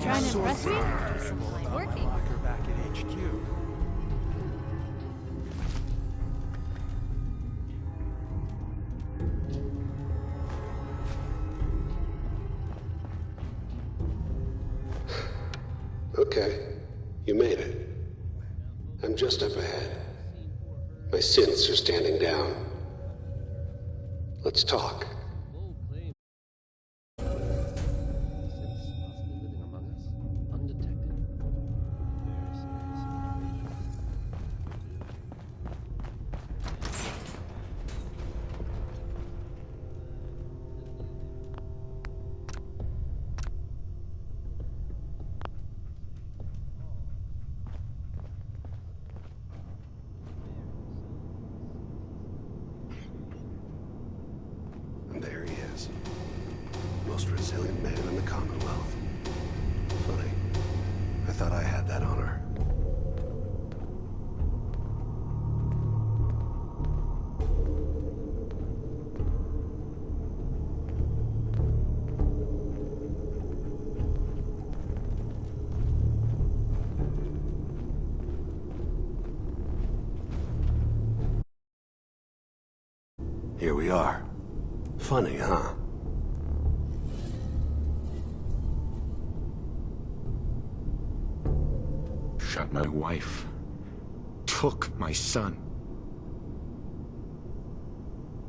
trying to impress me? Working. Locker back at HQ. Okay, you made it. I'm just up ahead. My synths are standing down. Let's talk. And there he is. Most resilient man in the Commonwealth. Funny. I thought I had that honor. Here we are. Funny, huh? Shot my wife. Took my son.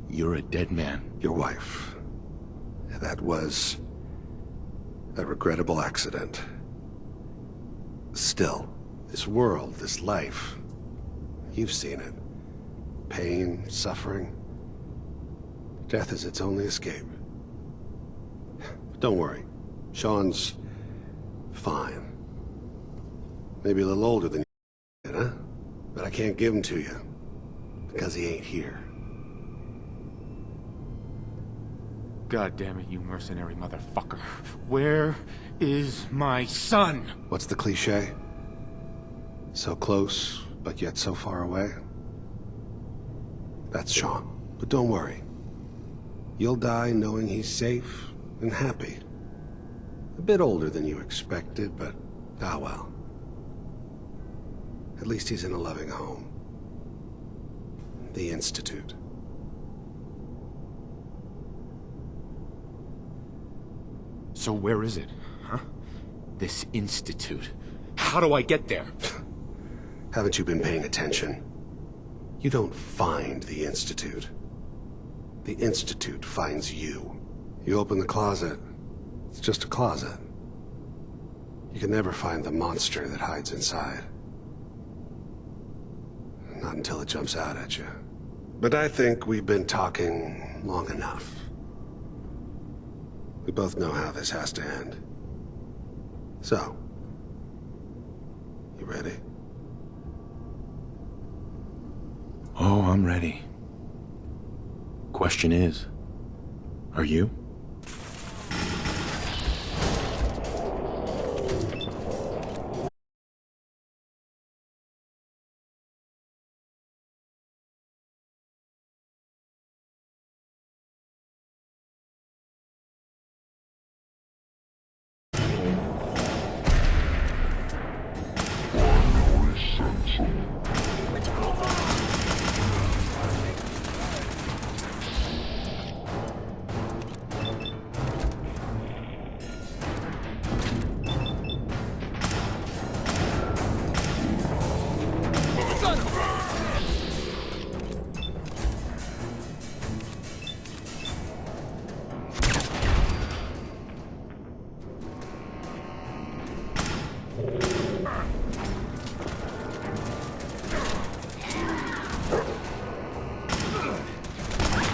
You're a dead man. Your wife. That was a regrettable accident. Still, this world, this life, you've seen it. Pain, suffering. Death is its only escape. But don't worry. Sean's fine. Maybe a little older than you, huh? But I can't give him to you. Because he ain't here. God damn it, you mercenary motherfucker. Where is my son? What's the cliche? So close, but yet so far away? That's Sean. But don't worry. You'll die knowing he's safe and happy. A bit older than you expected, but ah well. At least he's in a loving home. The Institute. So where is it, huh? This institute. How do I get there? Haven't you been paying attention? You don't find the Institute. The Institute finds you. You open the closet, it's just a closet. You can never find the monster that hides inside. Not until it jumps out at you. But I think we've been talking long enough. We both know how this has to end. So, you ready? Oh, I'm ready. Question is, are you?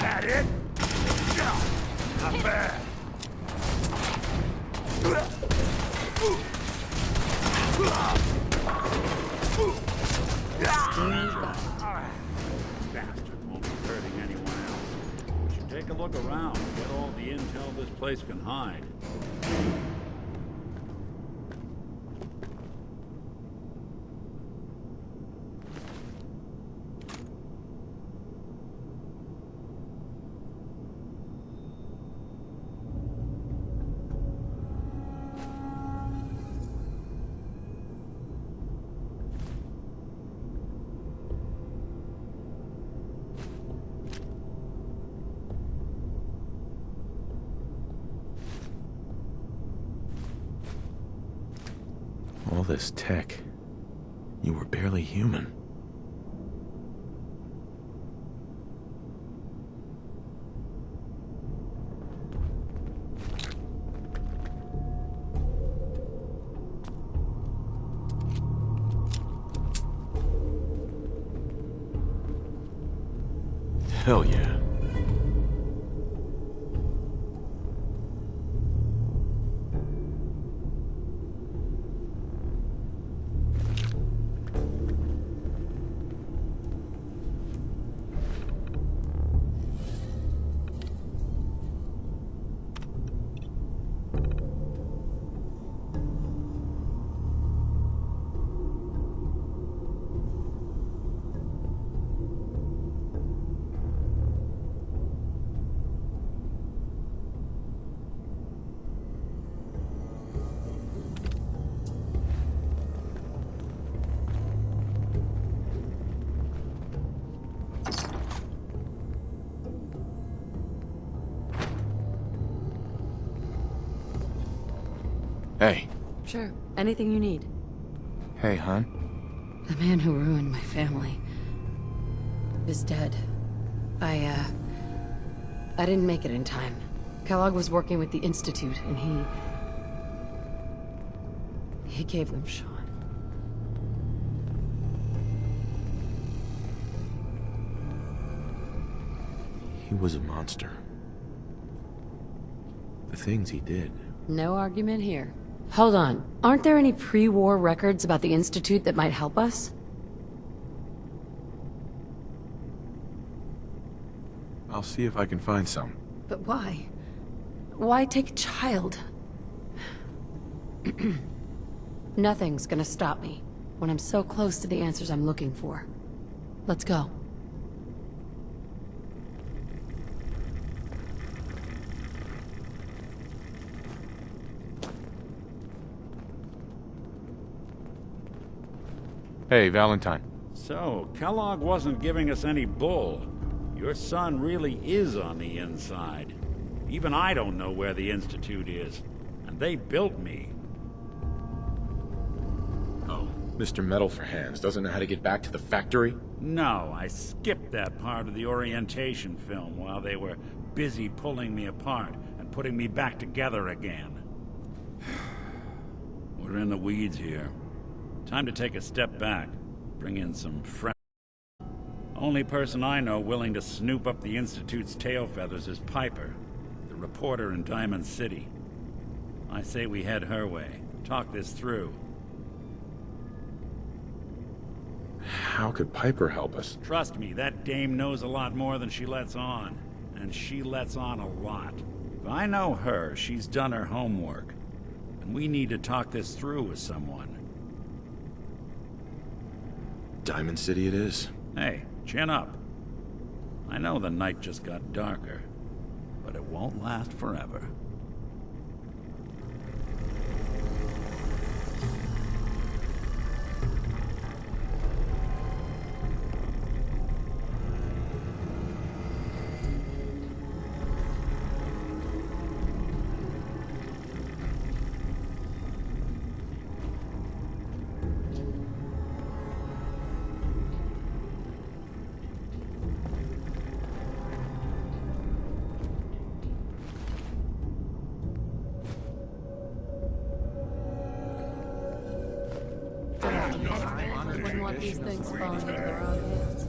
That it? Not bad. Bastard won't be hurting anyone else. We should take a look around, get all the intel this place can hide. All this tech. You were barely human. Hell yeah. Hey. Sure, anything you need. Hey, hon. The man who ruined my family is dead. I didn't make it in time. Kellogg was working with the Institute, and he gave them Sean. He was a monster. The things he did. No argument here. Hold on. Aren't there any pre-war records about the Institute that might help us? I'll see if I can find some. But why? Why take a child? Nothing's gonna stop me when I'm so close to the answers I'm looking for. Let's go. Hey, Valentine. So, Kellogg wasn't giving us any bull. Your son really is on the inside. Even I don't know where the Institute is. And they built me. Oh, Mr. Metal for Hands doesn't know how to get back to the factory? No, I skipped that part of the orientation film while they were busy pulling me apart and putting me back together again. We're in the weeds here. Time to take a step back, bring in some fresh... Only person I know willing to snoop up the Institute's tail feathers is Piper, the reporter in Diamond City. I say we head her way, talk this through. How could Piper help us? Trust me, that dame knows a lot more than she lets on. And she lets on a lot. If I know her, she's done her homework. And we need to talk this through with someone. Diamond City it is. Hey, chin up. I know the night just got darker, but it won't last forever. Wouldn't want these things falling into the wrong hands.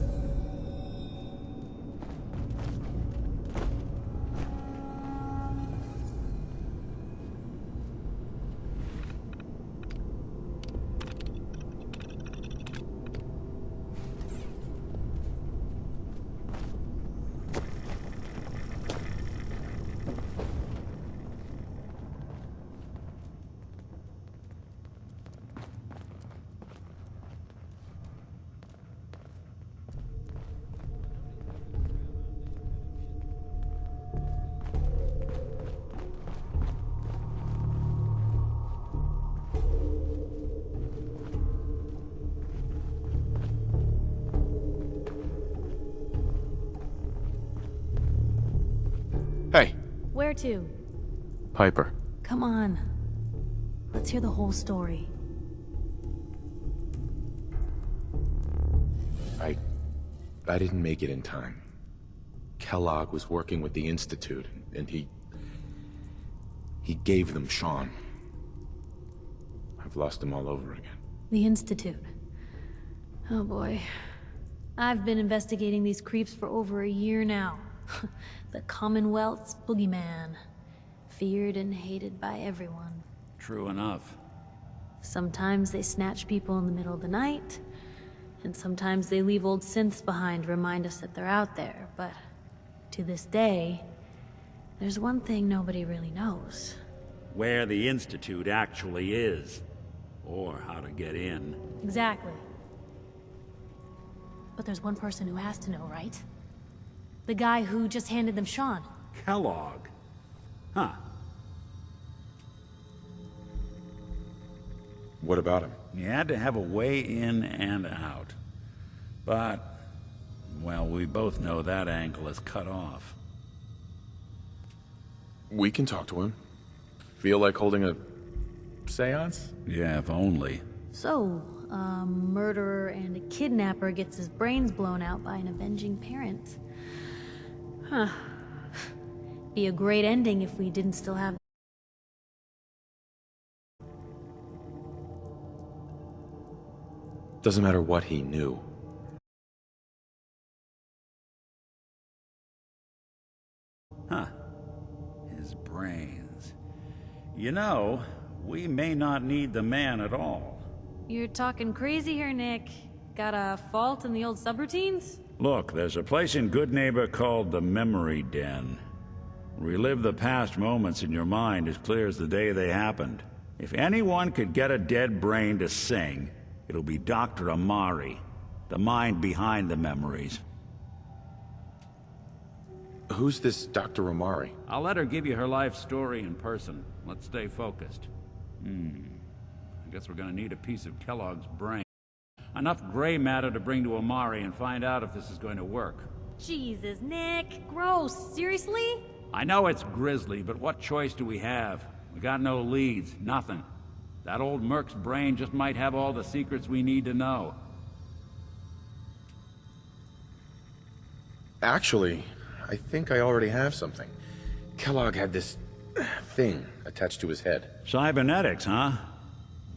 Hey, Where to? Piper. Come on. Let's hear the whole story. I didn't make it in time. Kellogg was working with the Institute, and he gave them Sean. I've lost him all over again. The Institute. Oh boy. I've been investigating these creeps for over a year now. The Commonwealth's boogeyman. Feared and hated by everyone. True enough. Sometimes they snatch people in the middle of the night, and sometimes they leave old synths behind to remind us that they're out there, but to this day, there's one thing nobody really knows. Where the Institute actually is. Or how to get in. Exactly. But there's one person who has to know, right? The guy who just handed them Sean. Kellogg. Huh. What about him? He had to have a way in and out. But, well, we both know that angle is cut off. We can talk to him. Feel like holding a seance? Yeah, if only. So, a murderer and a kidnapper gets his brains blown out by an avenging parent. Huh. Be a great ending if we didn't still have... Doesn't matter what he knew. Huh. His brains. You know, we may not need the man at all. You're talking crazy here, Nick. Got a fault in the old subroutines? Look, there's a place in Good Neighbor called the Memory Den. Relive the past moments in your mind as clear as the day they happened. If anyone could get a dead brain to sing, it'll be Dr. Amari, the mind behind the memories. Who's this Dr. Amari? I'll let her give you her life story in person. Let's stay focused. I guess we're gonna need a piece of Kellogg's brain. Enough gray matter to bring to Amari and find out if this is going to work. Jesus, Nick. Gross. Seriously? I know it's grisly, but what choice do we have? We got no leads, nothing. That old Merc's brain just might have all the secrets we need to know. Actually, I think I already have something. Kellogg had this thing attached to his head. Cybernetics, huh?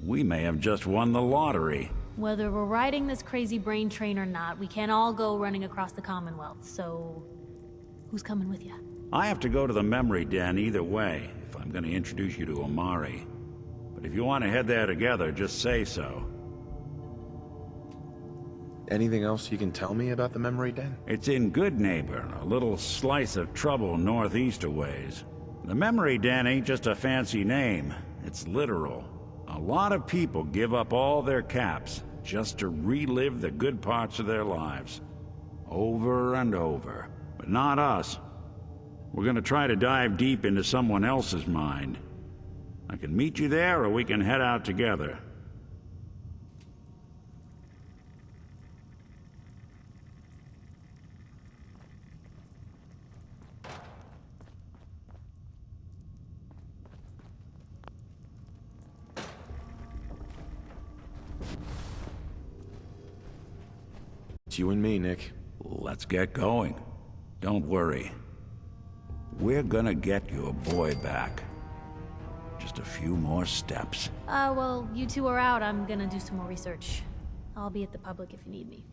We may have just won the lottery. Whether we're riding this crazy brain train or not, we can't all go running across the Commonwealth, so... who's coming with you? I have to go to the Memory Den either way, if I'm gonna introduce you to Amari. But if you want to head there together, just say so. Anything else you can tell me about the Memory Den? It's in Good Neighbor, a little slice of trouble northeast a ways. The Memory Den ain't just a fancy name, it's literal. A lot of people give up all their caps just to relive the good parts of their lives. Over and over. But not us. We're gonna try to dive deep into someone else's mind. I can meet you there, or we can head out together. It's you and me, Nick. Let's get going. Don't worry. We're gonna get your boy back. Just a few more steps. Well, you two are out. I'm gonna do some more research. I'll be at the public if you need me.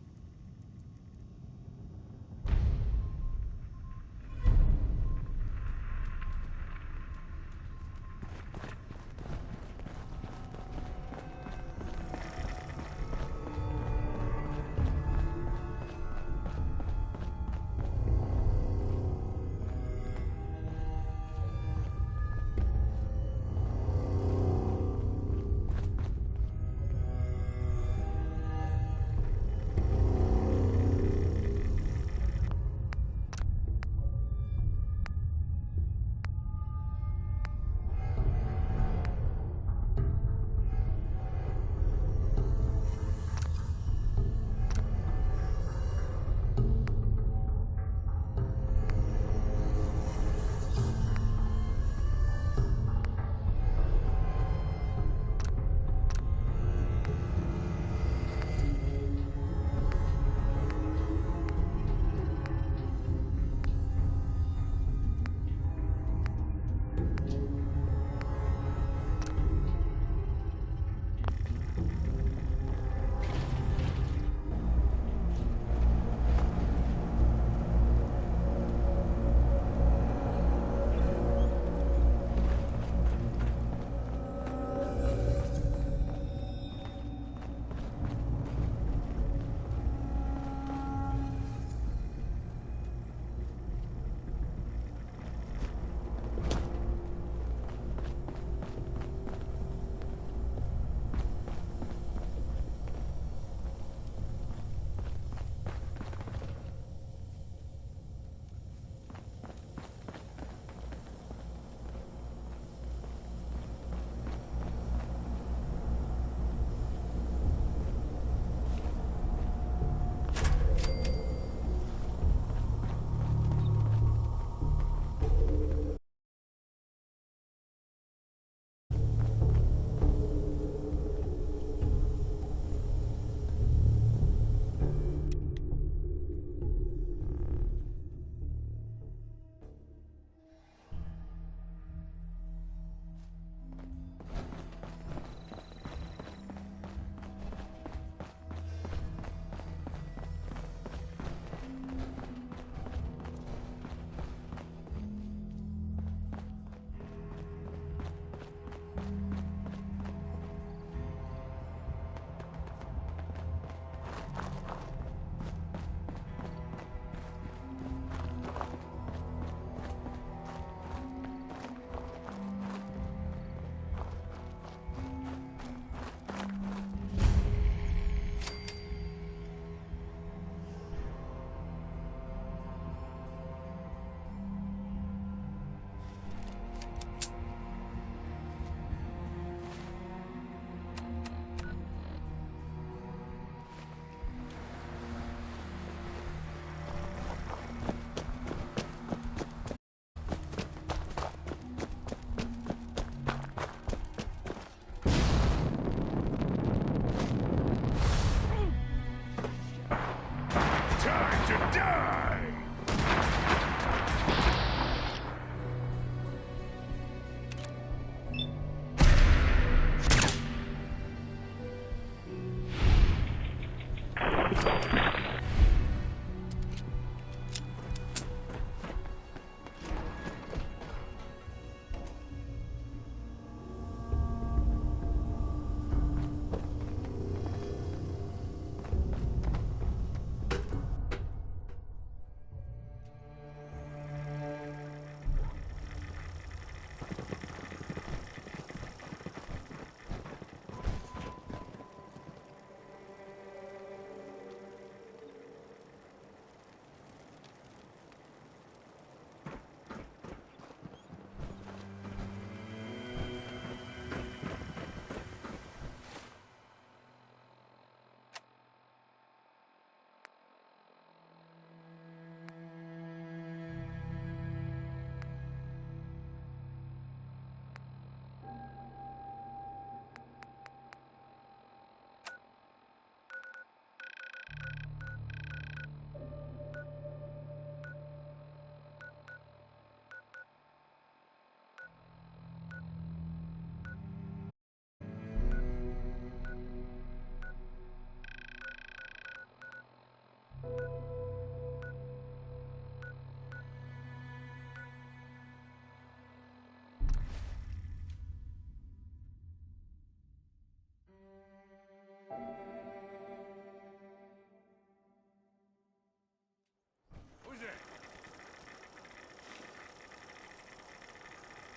Who's there?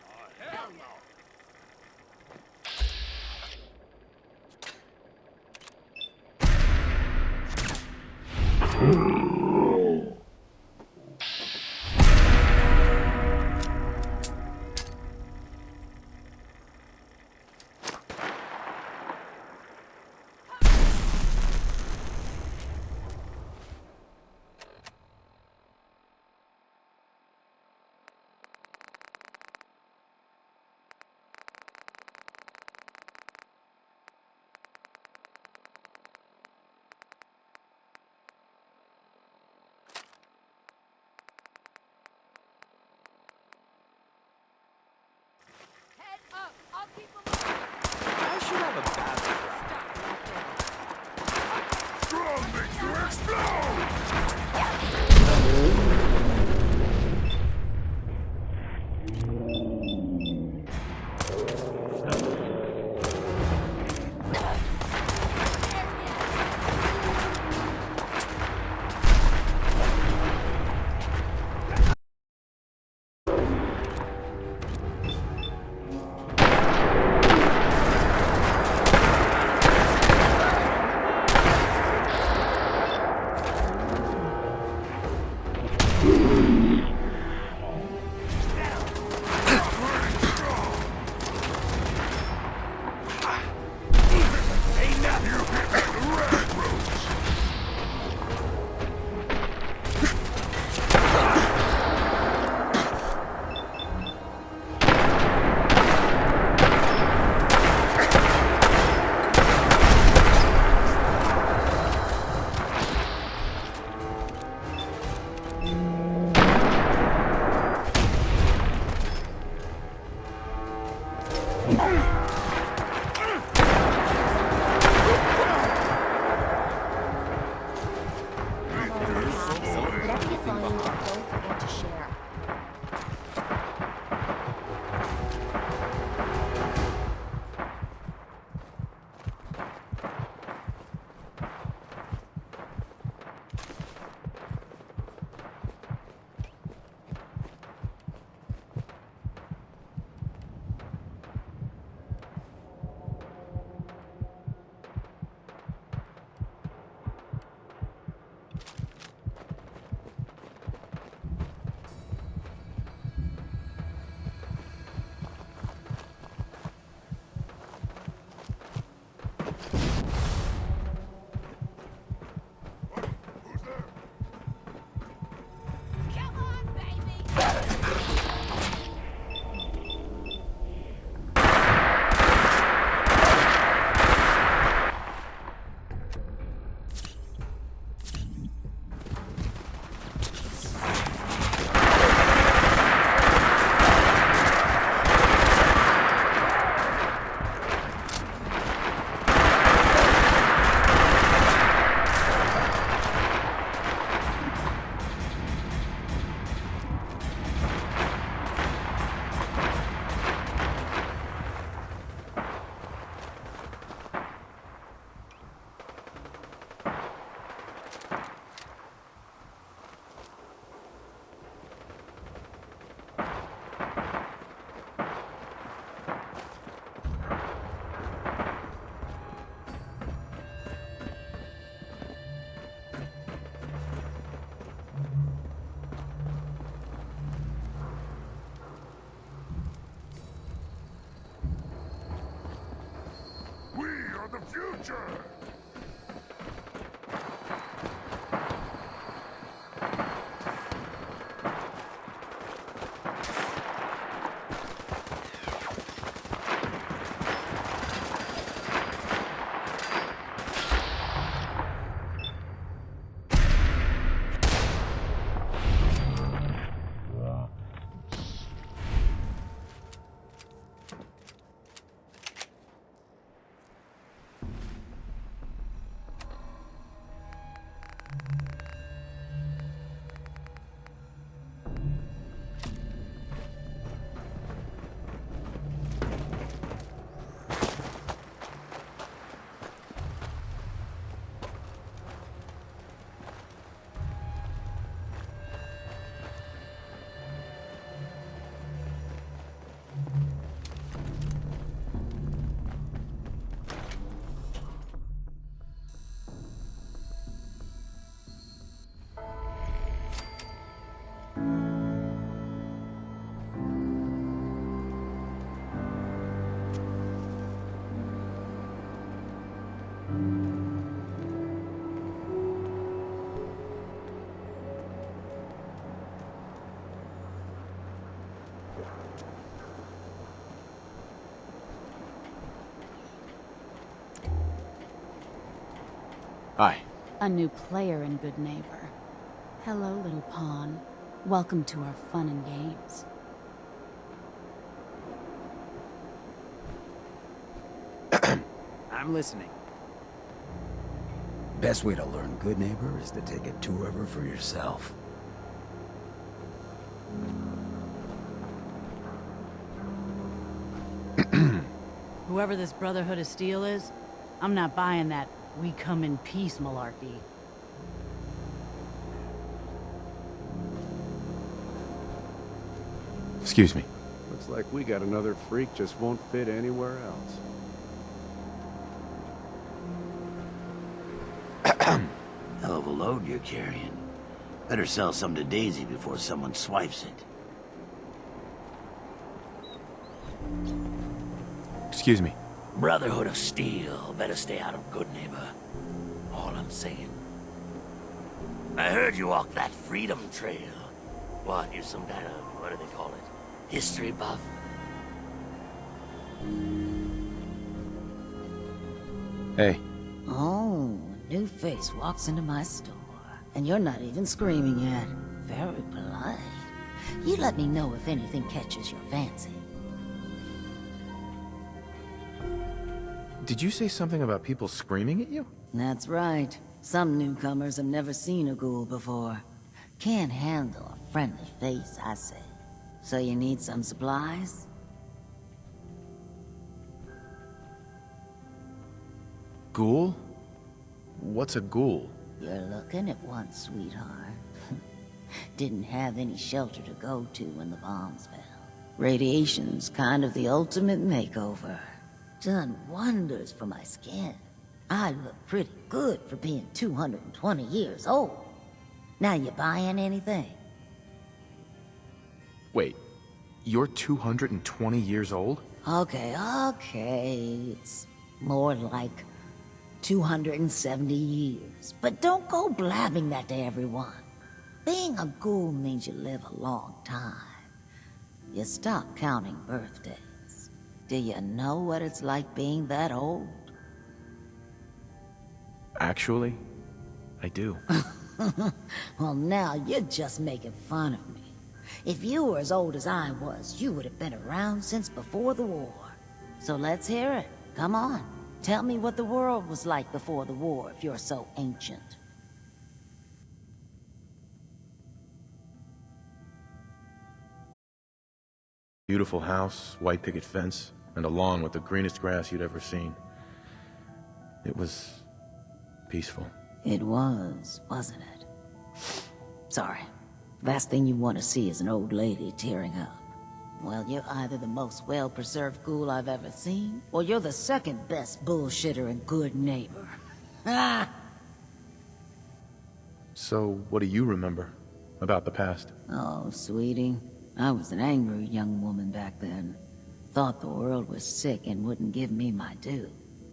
Oh, hell no! future! Hi. A new player and good neighbor. Hello, little pawn. Welcome to our fun and games. I'm listening. Best way to learn Good Neighbor is to take a tour of her for yourself. Whoever this Brotherhood of Steel is, I'm not buying that we come in peace malarkey. Excuse me. Looks like we got another freak just won't fit anywhere else. Hell of a load you're carrying. Better sell some to Daisy before someone swipes it. Excuse me. Brotherhood of Steel. Better stay out of Good Neighbor. All I'm saying. I heard you walk that Freedom Trail. What, you're some kind of, what do they call it? History buff? Hey. Oh, a new face walks into my store. And you're not even screaming yet. Very polite. You let me know if anything catches your fancy. Did you say something about people screaming at you? That's right. Some newcomers have never seen a ghoul before. Can't handle a friendly face, I say. So you need some supplies? Ghoul? What's a ghoul? You're looking at one, sweetheart. Didn't have any shelter to go to when the bombs fell. Radiation's kind of the ultimate makeover. Done wonders for my skin. I look pretty good for being 220 years old. Now you buying anything? Wait, you're 220 years old? Okay. It's more like 270 years. But don't go blabbing that to everyone. Being a ghoul means you live a long time. You stop counting birthdays. Do you know what it's like being that old? Actually, I do. Well, now you're just making fun of me. If you were as old as I was, you would have been around since before the war. So let's hear it. Come on. Tell me what the world was like before the war if you're so ancient. Beautiful house, white picket fence, and a lawn with the greenest grass you'd ever seen. It was peaceful. It was, wasn't it? Sorry. Last thing you want to see is an old lady tearing up. Well, you're either the most well-preserved ghoul I've ever seen, or you're the second best bullshitter and good neighbor. Ah! So, what do you remember about the past? Oh, sweetie. I was an angry young woman back then. Thought the world was sick and wouldn't give me my due.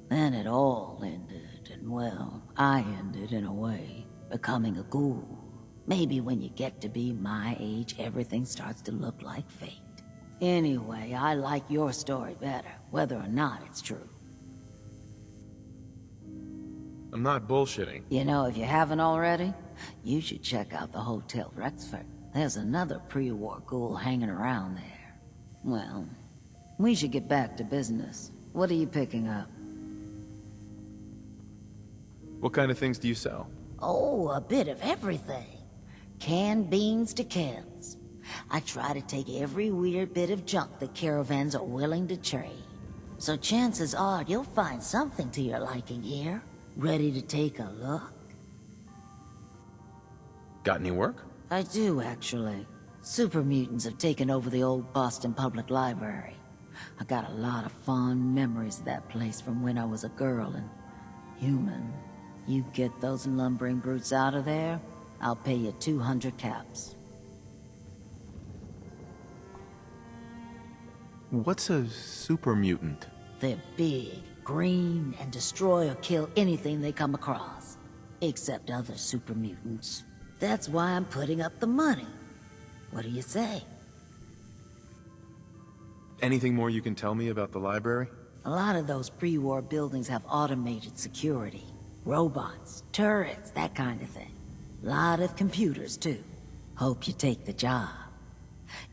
Then it all ended, and well, I ended in a way, becoming a ghoul. Maybe when you get to be my age, everything starts to look like fate. Anyway, I like your story better, whether or not it's true. I'm not bullshitting. You know, if you haven't already, you should check out the Hotel Rexford. There's another pre-war ghoul hanging around there. Well, we should get back to business. What are you picking up? What kind of things do you sell? Oh, a bit of everything. Canned beans to cans. I try to take every weird bit of junk that caravans are willing to trade. So chances are you'll find something to your liking here. Ready to take a look? Got any work? I do, actually. Super mutants have taken over the old Boston Public Library. I got a lot of fond memories of that place from when I was a girl and human. You get those lumbering brutes out of there, I'll pay you 200 caps. What's a super mutant? They're big, green, and destroy or kill anything they come across. Except other super mutants. That's why I'm putting up the money. What do you say? Anything more you can tell me about the library? A lot of those pre-war buildings have automated security. Robots, turrets, that kind of thing. Lot of computers, too. Hope you take the job.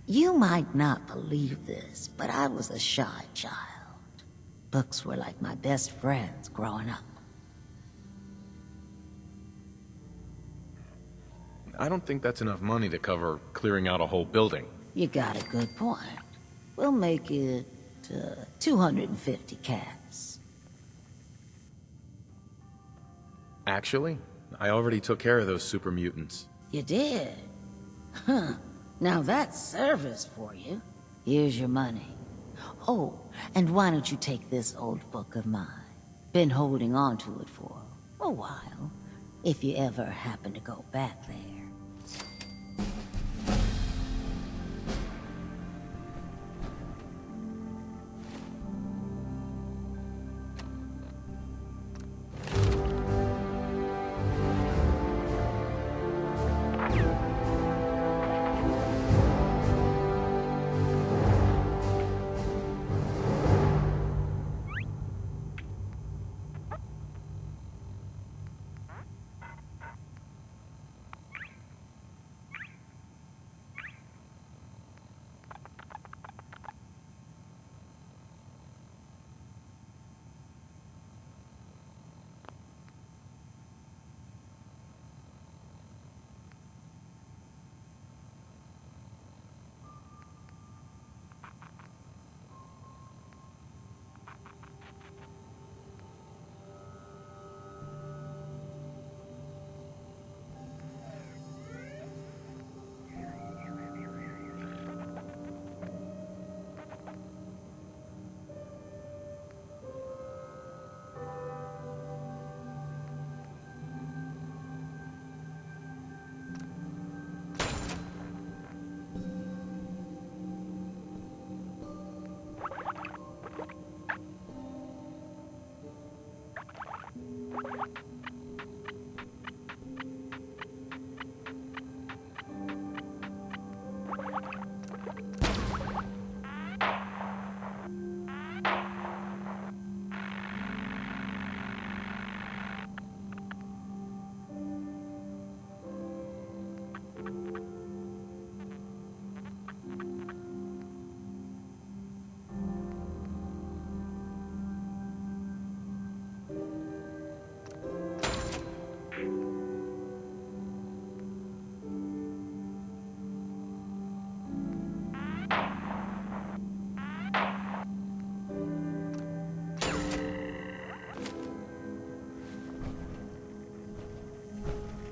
You might not believe this, but I was a shy child. Books were like my best friends growing up. I don't think that's enough money to cover clearing out a whole building. You got a good point. We'll make it 250 caps. Actually, I already took care of those super mutants. You did? Huh. Now that's service for you. Here's your money. Oh, and why don't you take this old book of mine? Been holding on to it for a while, if you ever happen to go back there.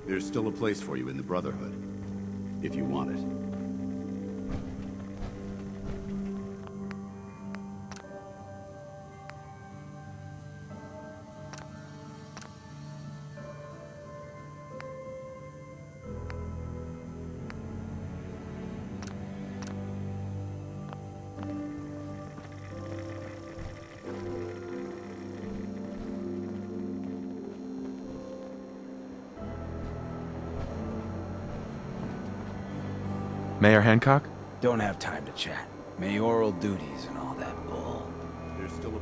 There's still a place for you in the Brotherhood, if you want it. Mayor Hancock? Don't have time to chat. Mayoral duties and all that bull. There's still a...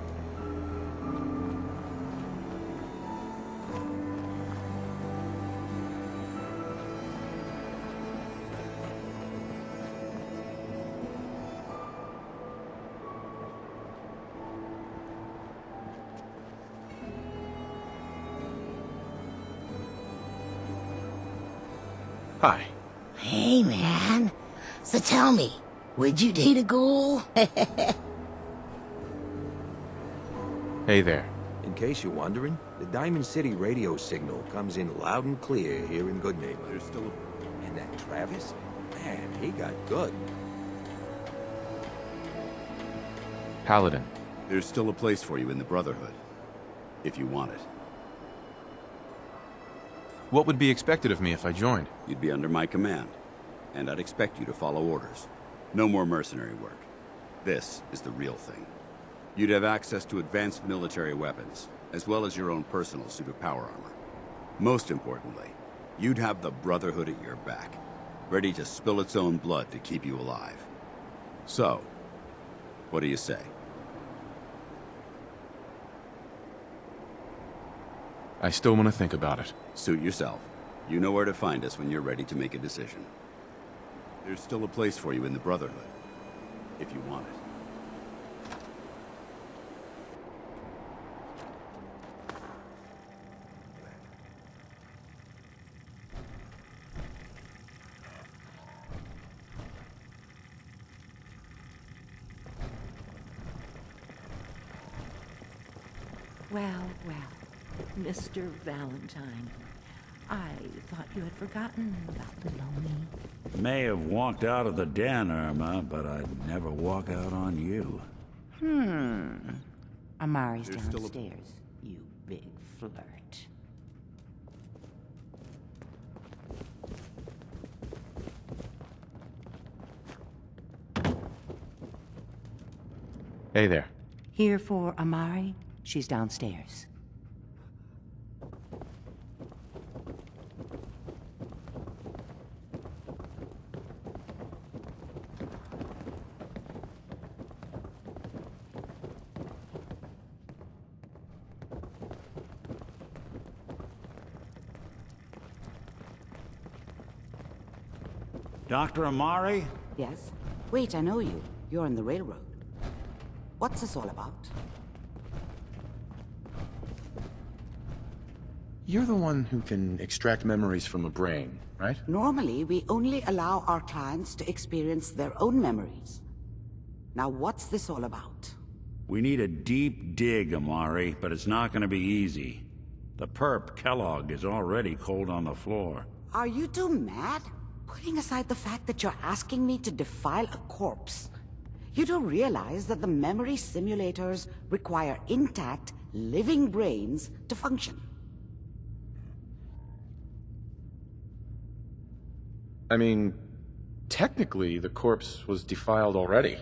Hi. Hey, man. So tell me, would you date a ghoul? Hey there. In case you're wondering, the Diamond City radio signal comes in loud and clear here in Good Neighbor. There's still a... And that Travis? Man, he got good. Paladin. There's still a place for you in the Brotherhood, if you want it. What would be expected of me if I joined? You'd be under my command, and I'd expect you to follow orders. No more mercenary work. This is the real thing. You'd have access to advanced military weapons, as well as your own personal suit of power armor. Most importantly, you'd have the Brotherhood at your back, ready to spill its own blood to keep you alive. So, what do you say? I still want to think about it. Suit yourself. You know where to find us when you're ready to make a decision. There's still a place for you in the Brotherhood, if you want it. Well, Mr. Valentine. I thought you had forgotten about little me. May have walked out of the den, Irma, but I'd never walk out on you. Amari's downstairs, you big flirt. Hey there. Here for Amari? She's downstairs. Dr. Amari? Yes? Wait, I know you. You're on the railroad. What's this all about? You're the one who can extract memories from a brain, right? Normally, we only allow our clients to experience their own memories. Now, what's this all about? We need a deep dig, Amari, but it's not gonna be easy. The perp, Kellogg, is already cold on the floor. Are you two mad? Putting aside the fact that you're asking me to defile a corpse, you don't realize that the memory simulators require intact, living brains to function. I mean, technically, the corpse was defiled already.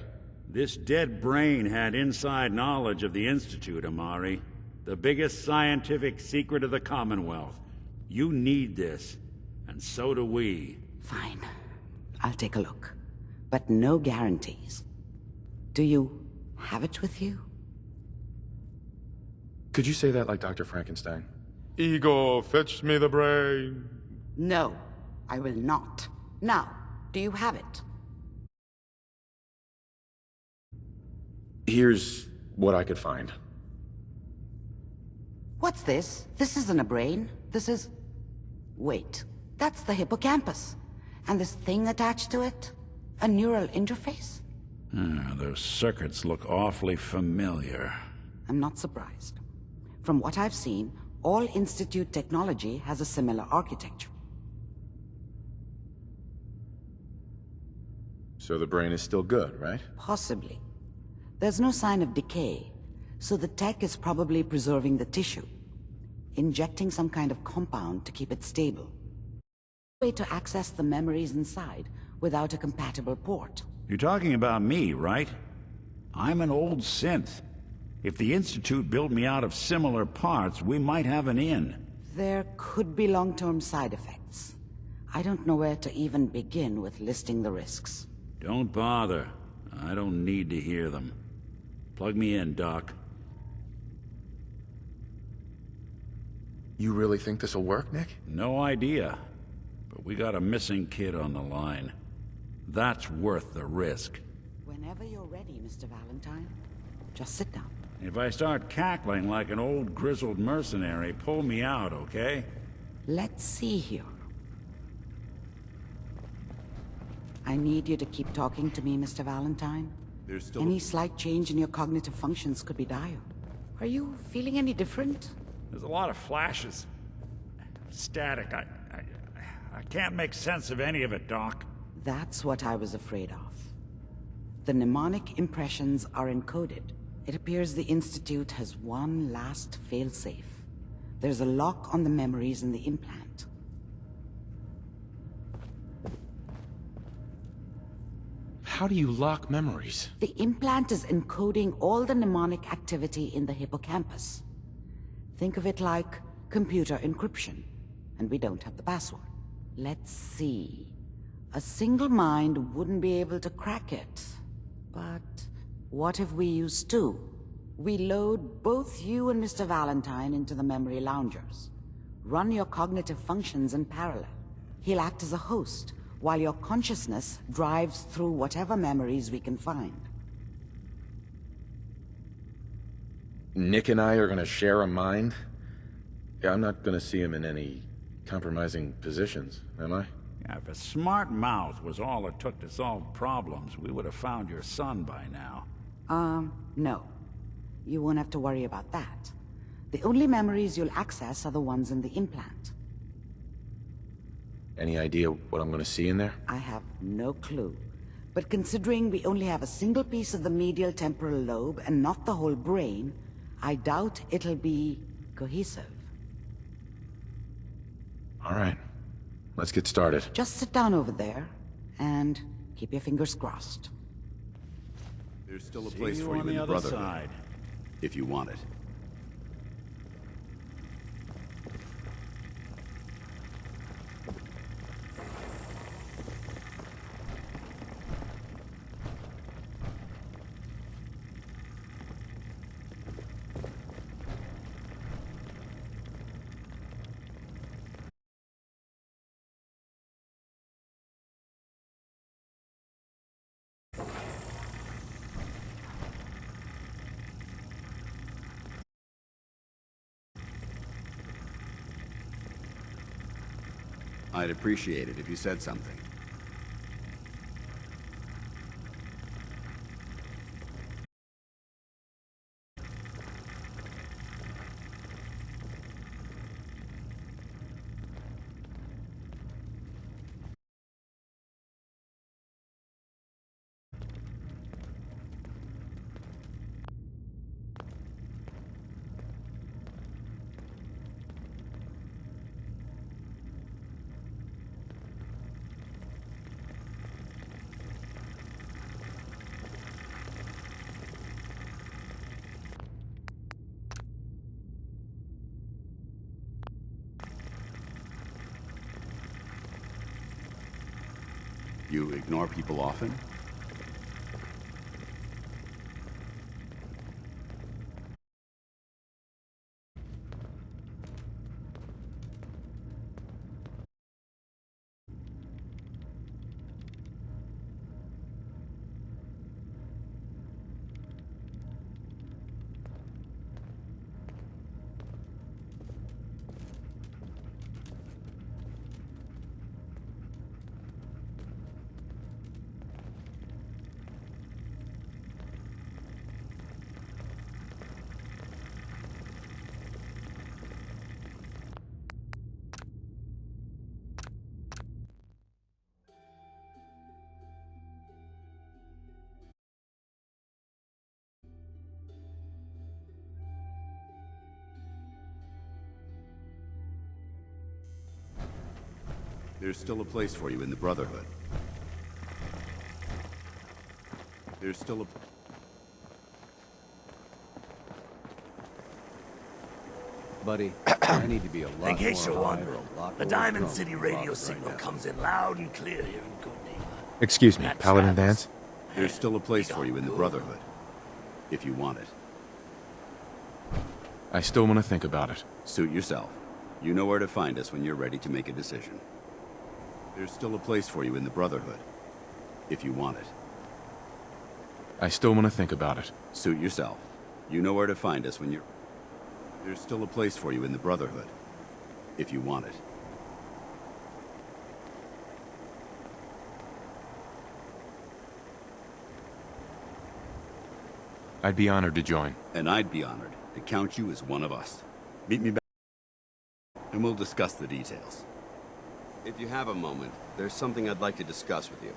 This dead brain had inside knowledge of the Institute, Amari. The biggest scientific secret of the Commonwealth. You need this, and so do we. Fine. I'll take a look. But no guarantees. Do you have it with you? Could you say that like Dr. Frankenstein? Ego, fetch me the brain. No, I will not. Now, do you have it? Here's what I could find. What's this? This isn't a brain. This is... Wait, that's the hippocampus. And this thing attached to it? A neural interface? Those circuits look awfully familiar. I'm not surprised. From what I've seen, all Institute technology has a similar architecture. So the brain is still good, right? Possibly. There's no sign of decay, so the tech is probably preserving the tissue, injecting some kind of compound to keep it stable. Way to access the memories inside without a compatible port. You're talking about me, right? I'm an old synth. If the Institute built me out of similar parts, we might have an in. There could be long-term side effects. I don't know where to even begin with listing the risks. Don't bother. I don't need to hear them. Plug me in, Doc. You really think this'll work, Nick? No idea. But we got a missing kid on the line. That's worth the risk. Whenever you're ready, Mr. Valentine. Just sit down. If I start cackling like an old grizzled mercenary, pull me out, okay? Let's see here. I need you to keep talking to me, Mr. Valentine. There's still Any slight change in your cognitive functions could be dire. Are you feeling any different? There's a lot of flashes. Static. I can't make sense of any of it, Doc. That's what I was afraid of. The mnemonic impressions are encoded. It appears the Institute has one last failsafe. There's a lock on the memories in the implant. How do you lock memories? The implant is encoding all the mnemonic activity in the hippocampus. Think of it like computer encryption, and we don't have the password. Let's see. A single mind wouldn't be able to crack it. But what if we use two? We load both you and Mr. Valentine into the memory loungers. Run your cognitive functions in parallel. He'll act as a host, while your consciousness drives through whatever memories we can find. Nick and I are gonna share a mind? Yeah, I'm not gonna see him in any compromising positions, am I? Yeah, if a smart mouth was all it took to solve problems, we would have found your son by now. No. You won't have to worry about that. The only memories you'll access are the ones in the implant. Any idea what I'm gonna see in there? I have no clue. But considering we only have a single piece of the medial temporal lobe and not the whole brain, I doubt it'll be cohesive. All right. Let's get started. Just sit down over there and keep your fingers crossed. There's still a See place you for you on in the the other Brotherhood, side. if you want it. I'd appreciate it if you said something. You ignore people often? There's still a place for you in the Brotherhood. There's still a... Buddy, I need to be a lot In case more you're high, wondering, a lot the more Diamond drunk City than radio Bob's signal right now. comes in loud and clear here in Good Neighbor. Excuse me, That Paladin travels. Vance? There's still a place for you in the Brotherhood, if you want it. I still want to think about it. Suit yourself. You know where to find us when you're ready to make a decision. There's still a place for you in the Brotherhood, if you want it. I still want to think about it. Suit yourself. You know where to find us when you're... There's still a place for you in the Brotherhood, if you want it. I'd be honored to join. And I'd be honored to count you as one of us. Meet me back, and we'll discuss the details. If you have a moment, there's something I'd like to discuss with you.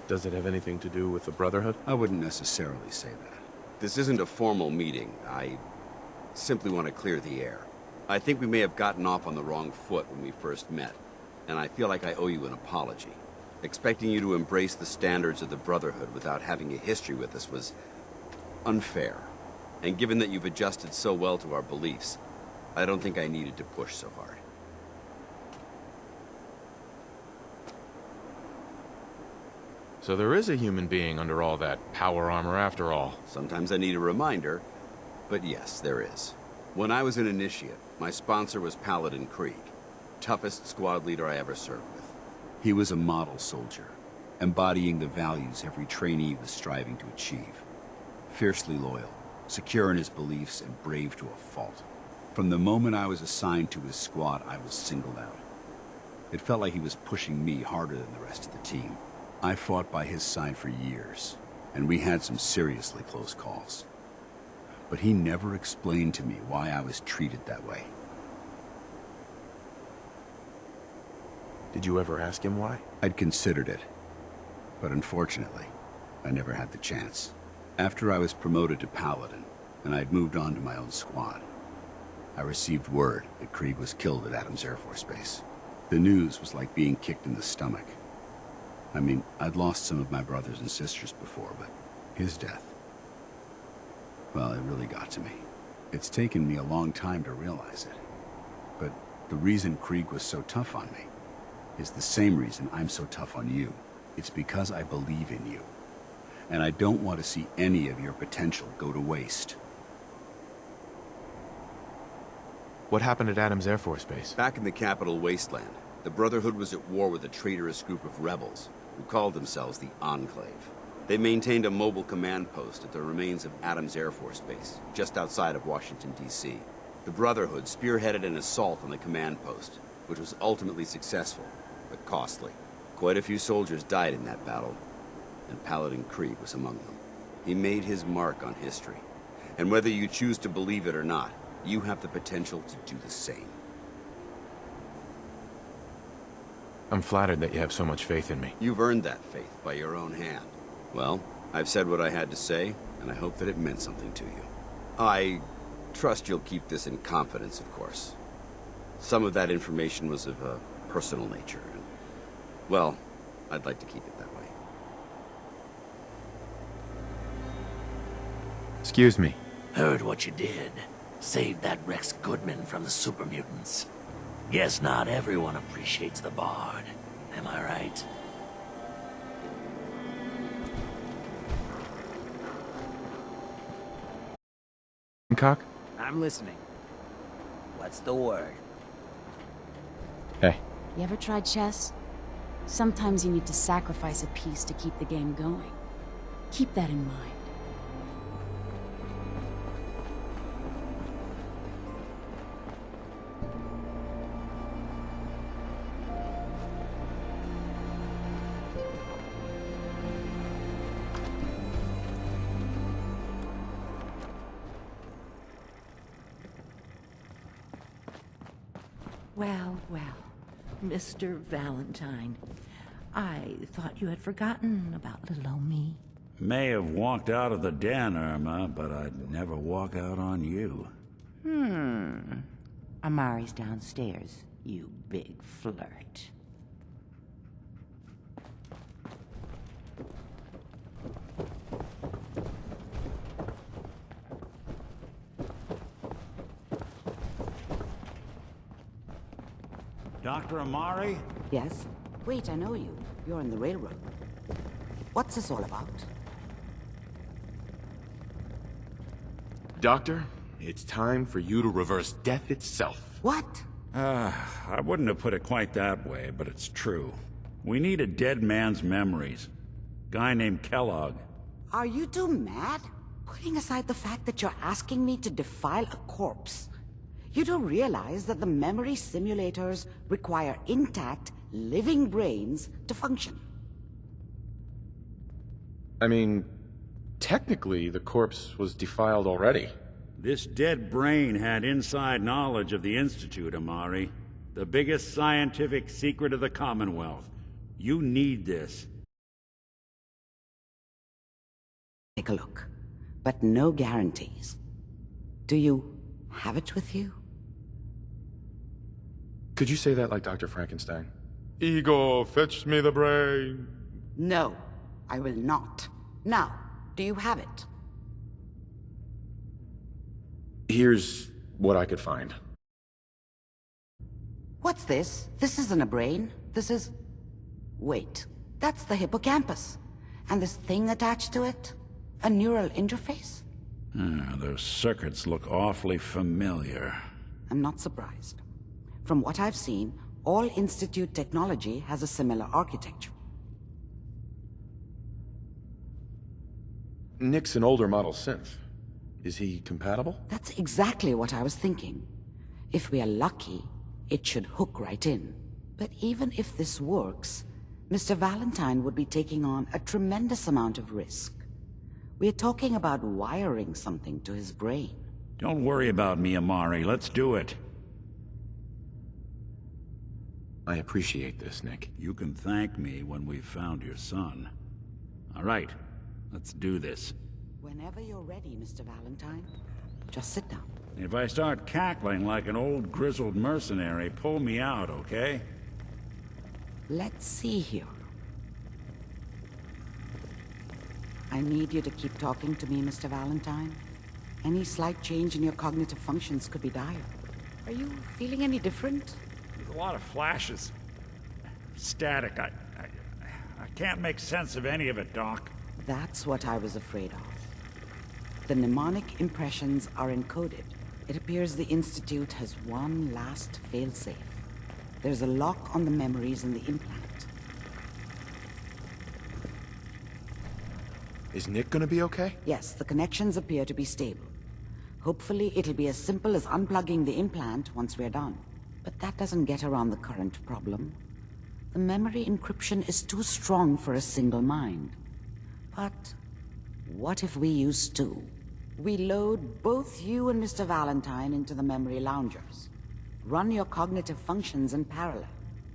Does it have anything to do with the Brotherhood? I wouldn't necessarily say that. This isn't a formal meeting. I simply want to clear the air. I think we may have gotten off on the wrong foot when we first met, and I feel like I owe you an apology. Expecting you to embrace the standards of the Brotherhood without having a history with us was unfair. And given that you've adjusted so well to our beliefs, I don't think I needed to push so hard. So there is a human being under all that power armor after all. Sometimes I need a reminder, but yes, there is. When I was an initiate, my sponsor was Paladin Krieg, toughest squad leader I ever served with. He was a model soldier, embodying the values every trainee was striving to achieve. Fiercely loyal, secure in his beliefs, and brave to a fault. From the moment I was assigned to his squad, I was singled out. It felt like he was pushing me harder than the rest of the team. I fought by his side for years, and we had some seriously close calls. But he never explained to me why I was treated that way. Did you ever ask him why? I'd considered it, but unfortunately, I never had the chance. After I was promoted to Paladin, and I'd moved on to my own squad, I received word that Krieg was killed at Adams Air Force Base. The news was like being kicked in the stomach. I mean, I'd lost some of my brothers and sisters before, but his death, well, it really got to me. It's taken me a long time to realize it. But the reason Krieg was so tough on me is the same reason I'm so tough on you. It's because I believe in you. And I don't want to see any of your potential go to waste. What happened at Adams Air Force Base? Back in the capital wasteland, the Brotherhood was at war with a traitorous group of rebels who called themselves the Enclave. They maintained a mobile command post at the remains of Adams Air Force Base, just outside of Washington, D.C. The Brotherhood spearheaded an assault on the command post, which was ultimately successful, but costly. Quite a few soldiers died in that battle, and Paladin Krieg was among them. He made his mark on history, and whether you choose to believe it or not, you have the potential to do the same. I'm flattered that you have so much faith in me. You've earned that faith by your own hand. Well, I've said what I had to say, and I hope that it meant something to you. I trust you'll keep this in confidence, of course. Some of that information was of a personal nature, and, well, I'd like to keep it that way. Excuse me. Heard what you did. Saved that Rex Goodman from the super mutants. Guess not everyone appreciates the Bard. Am I right? Cock? I'm listening. What's the word? Hey. You ever tried chess? Sometimes you need to sacrifice a piece to keep the game going. Keep that in mind. Well, well, Mr. Valentine. I thought you had forgotten about little old me. May have walked out of the den, Irma, but I'd never walk out on you. Amari's downstairs, you big flirt. Dr. Amari? Yes? Wait, I know you. You're in the railroad. What's this all about? Doctor, it's time for you to reverse death itself. What? I wouldn't have put it quite that way, but it's true. We need a dead man's memories. Guy named Kellogg. Are you two mad? Putting aside the fact that you're asking me to defile a corpse, you do realize that the memory simulators require intact, living brains to function. I mean, technically, the corpse was defiled already. This dead brain had inside knowledge of the Institute, Amari. The biggest scientific secret of the Commonwealth. You need this. Take a look, but no guarantees. Do you have it with you? Could you say that like Dr. Frankenstein? Ego, fetch me the brain. No, I will not. Now, do you have it? Here's what I could find. What's this? This isn't a brain. This is... Wait, that's the hippocampus. And this thing attached to it? A neural interface? Those circuits look awfully familiar. I'm not surprised. From what I've seen, all Institute technology has a similar architecture. Nick's an older model synth. Is he compatible? That's exactly what I was thinking. If we are lucky, it should hook right in. But even if this works, Mr. Valentine would be taking on a tremendous amount of risk. We're talking about wiring something to his brain. Don't worry about me, Amari. Let's do it. I appreciate this, Nick. You can thank me when we've found your son. All right, let's do this. Whenever you're ready, Mr. Valentine. Just sit down. If I start cackling like an old grizzled mercenary, pull me out, okay? Let's see here. I need you to keep talking to me, Mr. Valentine. Any slight change in your cognitive functions could be dire. Are you feeling any different? There's a lot of flashes. Static. I can't make sense of any of it, Doc. That's what I was afraid of. The mnemonic impressions are encoded. It appears the Institute has one last failsafe. There's a lock on the memories in the implant. Is Nick gonna be okay? Yes, the connections appear to be stable. Hopefully, it'll be as simple as unplugging the implant once we're done. But that doesn't get around the current problem. The memory encryption is too strong for a single mind. But what if we use two? We load both you and Mr. Valentine into the memory loungers. Run your cognitive functions in parallel.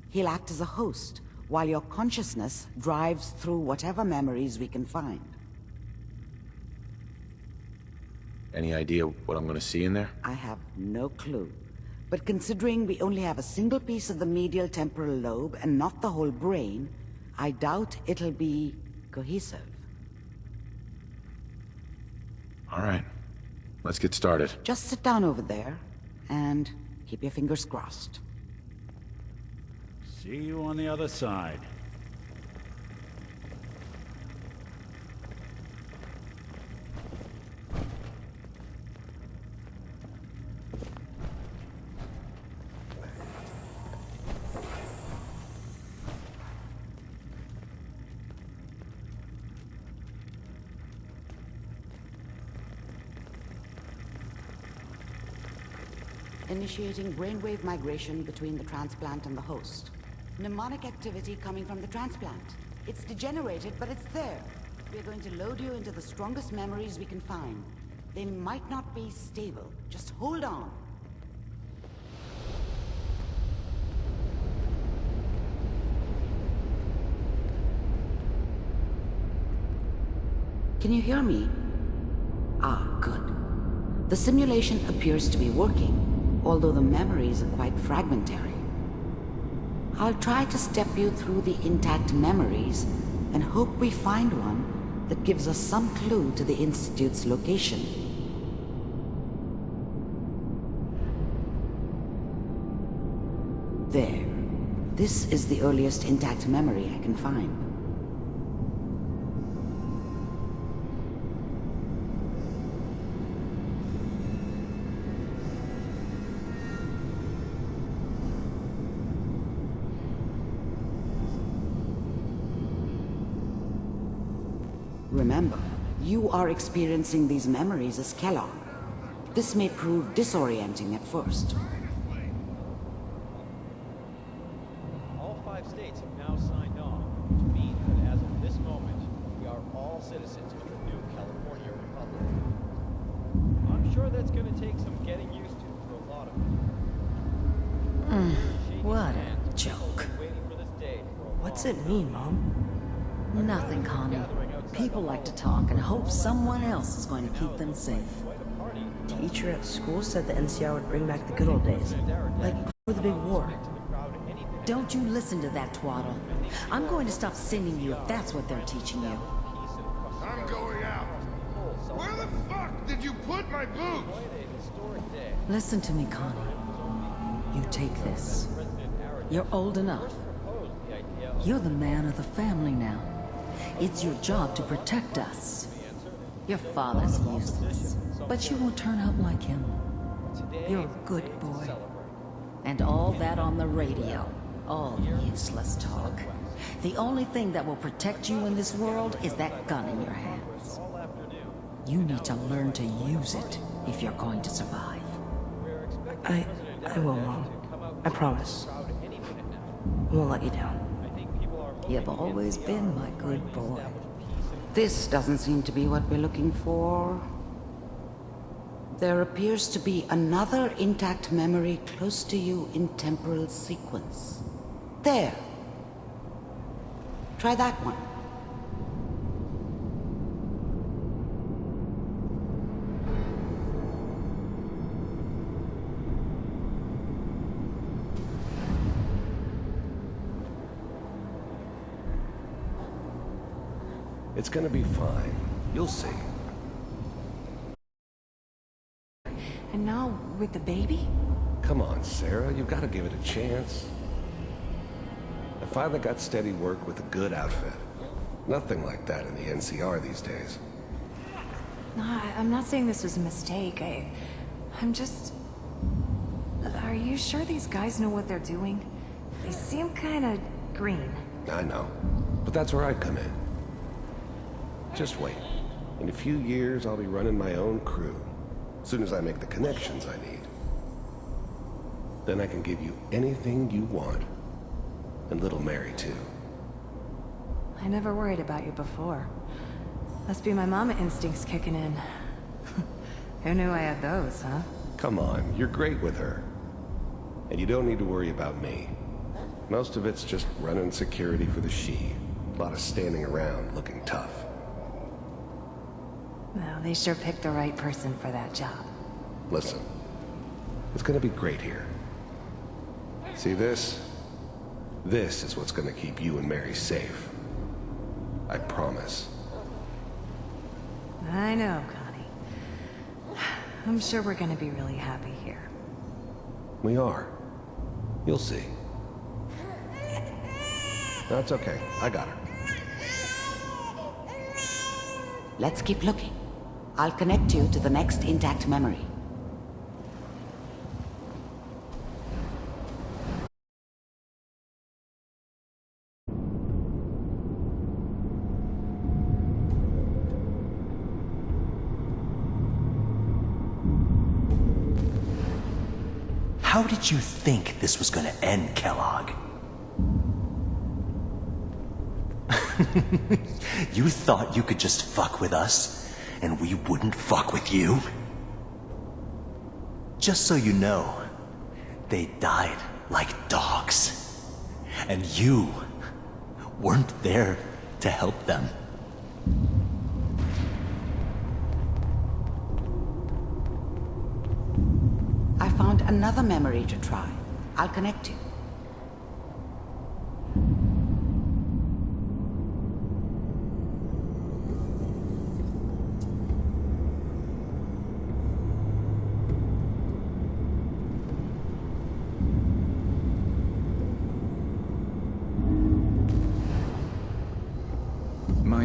He'll act as a host, while your consciousness drives through whatever memories we can find. Any idea what I'm gonna see in there? I have no clue. But considering we only have a single piece of the medial temporal lobe and not the whole brain, I doubt it'll be cohesive. All right, let's get started. Just sit down over there and keep your fingers crossed. See you on the other side. Initiating brainwave migration between the transplant and the host. Mnemonic activity coming from the transplant. It's degenerated, but it's there. We're going to load you into the strongest memories we can find. They might not be stable. Just hold on. Can you hear me? Ah, good. The simulation appears to be working, although the memories are quite fragmentary. I'll try to step you through the intact memories and hope we find one that gives us some clue to the Institute's location. There. This is the earliest intact memory I can find. Remember, you are experiencing these memories as Kellogg. This may prove disorienting at first. All 5 states have now signed on, which means that as of this moment, we are all citizens of the new California Republic. I'm sure that's going to take some getting used to for a lot of you. What a joke. What's it mean, Mom? Nothing, Connie. People like to talk and hope someone else is going to keep them safe. Teacher at school said the NCR would bring back the good old days, like before the big war. Don't you listen to that twaddle. I'm going to stop sending you if that's what they're teaching you. I'm going out. Where the fuck did you put my boots? Listen to me, Connie. You take this. You're old enough. You're the man of the family now. It's your job to protect us. Your father's useless, but you won't turn out like him. You're a good boy. And all that on the radio, all useless talk. The only thing that will protect you in this world is that gun in your hands. You need to learn to use it if you're going to survive. I will, Mom. I promise. I won't let you down. You've always been my good boy. This doesn't seem to be what we're looking for. There appears to be another intact memory close to you in temporal sequence. There. Try that one. It's gonna be fine. You'll see. And now, with the baby? Come on, Sarah. You've got to give it a chance. I finally got steady work with a good outfit. Nothing like that in the NCR these days. No, I'm not saying this was a mistake. I'm just... Are you sure these guys know what they're doing? They seem kinda green. I know. But that's where I come in. Just wait. In a few years, I'll be running my own crew. As soon as I make the connections I need. Then I can give you anything you want. And little Mary, too. I never worried about you before. Must be my mama instincts kicking in. Who knew I had those, huh? Come on, you're great with her. And you don't need to worry about me. Most of it's just running security for the she. A lot of standing around looking tough. Well, they sure picked the right person for that job. Listen, it's gonna be great here. See this? This is what's gonna keep you and Mary safe. I promise. I know, Connie. I'm sure we're gonna be really happy here. We are. You'll see. That's okay. I got her. Let's keep looking. I'll connect you to the next intact memory. How did you think this was gonna end, Kellogg? You thought you could just fuck with us, and we wouldn't fuck with you? Just so you know, they died like dogs. And you weren't there to help them. I found another memory to try. I'll connect you.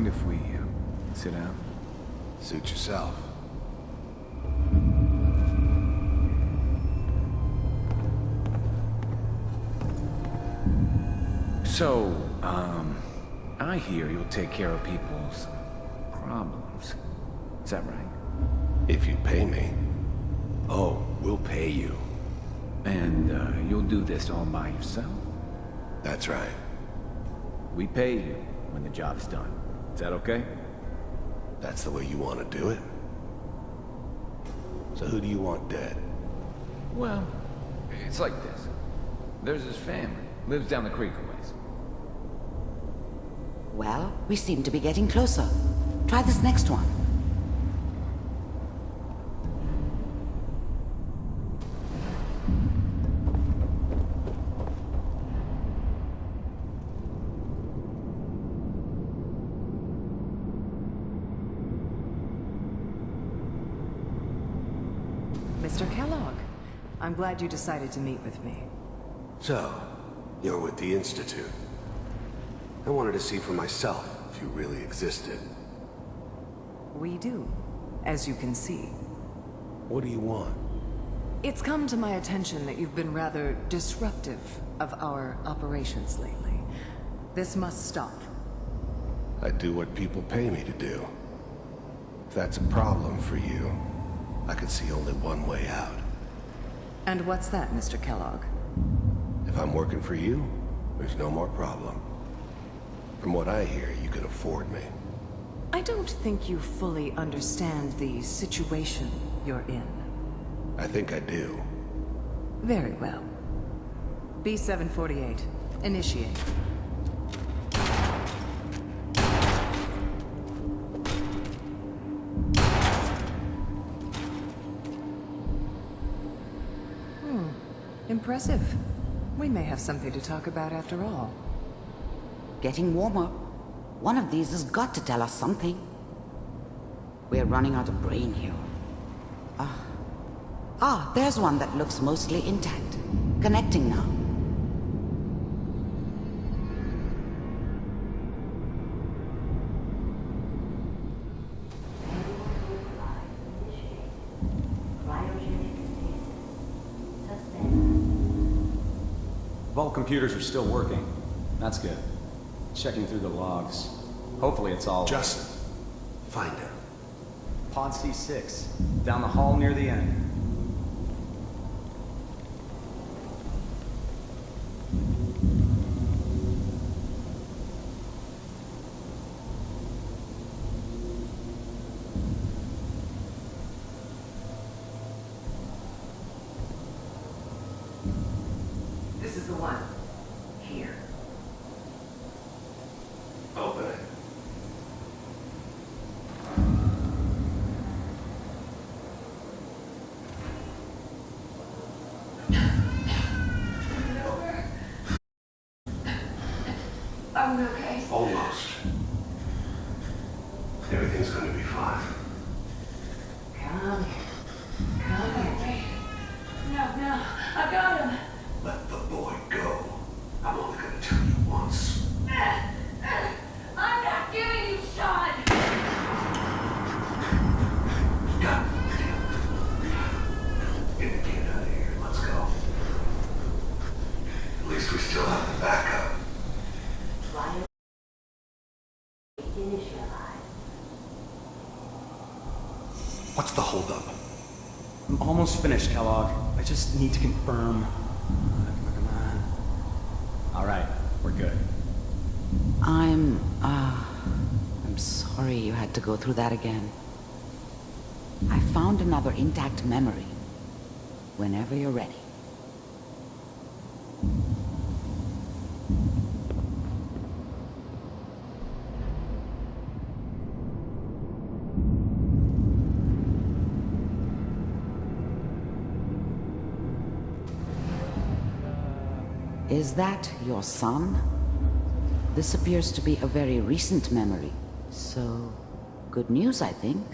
mind if we sit down? Suit yourself. So, I hear you'll take care of people's problems. Is that right? If you pay me. Oh, we'll pay you. And, you'll do this all by yourself? That's right. We pay you when the job's done. Is that okay? That's the way you want to do it? So who do you want dead? Well, it's like this. There's this family. Lives down the creek a ways. Well, we seem to be getting closer. Try this next one. Mr. Kellogg, I'm glad you decided to meet with me. So, you're with the Institute. I wanted to see for myself if you really existed. We do, as you can see. What do you want? It's come to my attention that you've been rather disruptive of our operations lately. This must stop. I do what people pay me to do. If that's a problem for you, I could see only one way out. And what's that, Mr. Kellogg? If I'm working for you, there's no more problem. From what I hear, you can afford me. I don't think you fully understand the situation you're in. I think I do. Very well. B-748, initiate. Impressive. We may have something to talk about after all. Getting warmer. One of these has got to tell us something. We're running out of brain here. There's one that looks mostly intact. Connecting now. Vault computers are still working. That's good. Checking through the logs. Hopefully it's all... Justin, find him. Pod C6, down the hall near the end. This is the one. Here. Open it. Are we okay? Almost. Everything's gonna be fine. Come here, wait. No, I got him. Let the boy go. I'm only gonna tell you once. I'm not giving you shot. God damn. Get the kid out of here. Let's go. At least we still have the backup. What's the holdup? I'm almost finished, Kellogg. I just need to confirm. Come on. All right, we're good. I'm sorry you had to go through that again. I found another intact memory. Whenever you're ready. Is that your son? This appears to be a very recent memory. So, good news, I think.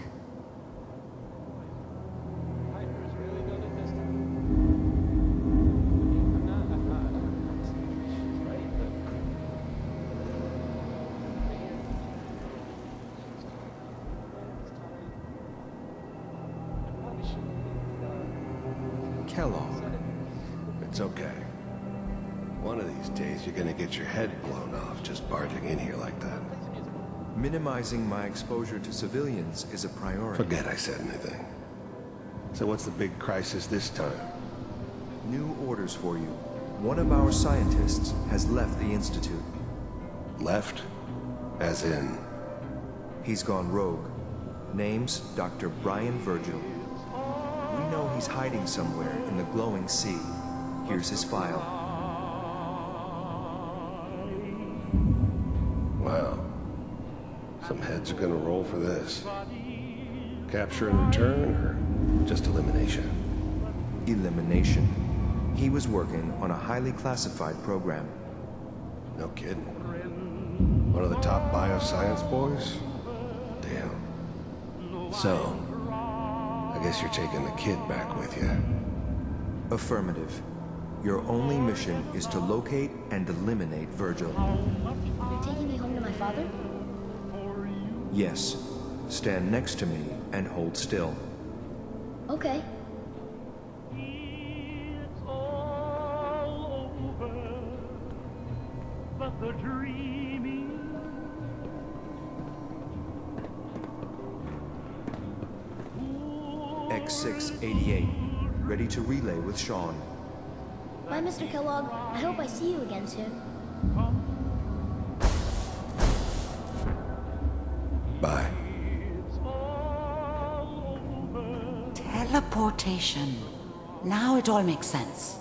It's okay. One of these days, you're gonna get your head blown off just barging in here like that. Minimizing my exposure to civilians is a priority. Forget I said anything. So what's the big crisis this time? New orders for you. One of our scientists has left the Institute. Left? As in? He's gone rogue. Name's Dr. Brian Virgil. We know he's hiding somewhere in the glowing sea. Here's his file. Wow. Some heads are gonna roll for this. Capture and return, or just elimination? Elimination. He was working on a highly classified program. No kidding. One of the top bioscience boys? Damn. So, I guess you're taking the kid back with you. Affirmative. Your only mission is to locate and eliminate Virgil. You're taking me home to my father? Yes. Stand next to me and hold still. Okay. X688. Ready to relay with Sean. Bye, Mr. Kellogg. I hope I see you again soon. Bye. Teleportation. Now it all makes sense.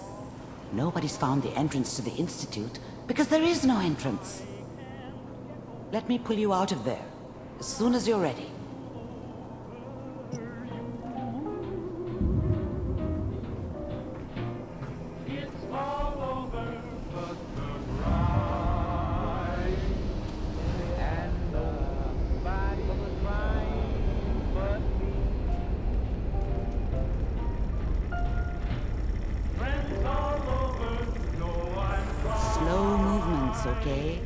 Nobody's found the entrance to the Institute because there is no entrance. Let me pull you out of there as soon as you're ready. Slow movements, okay?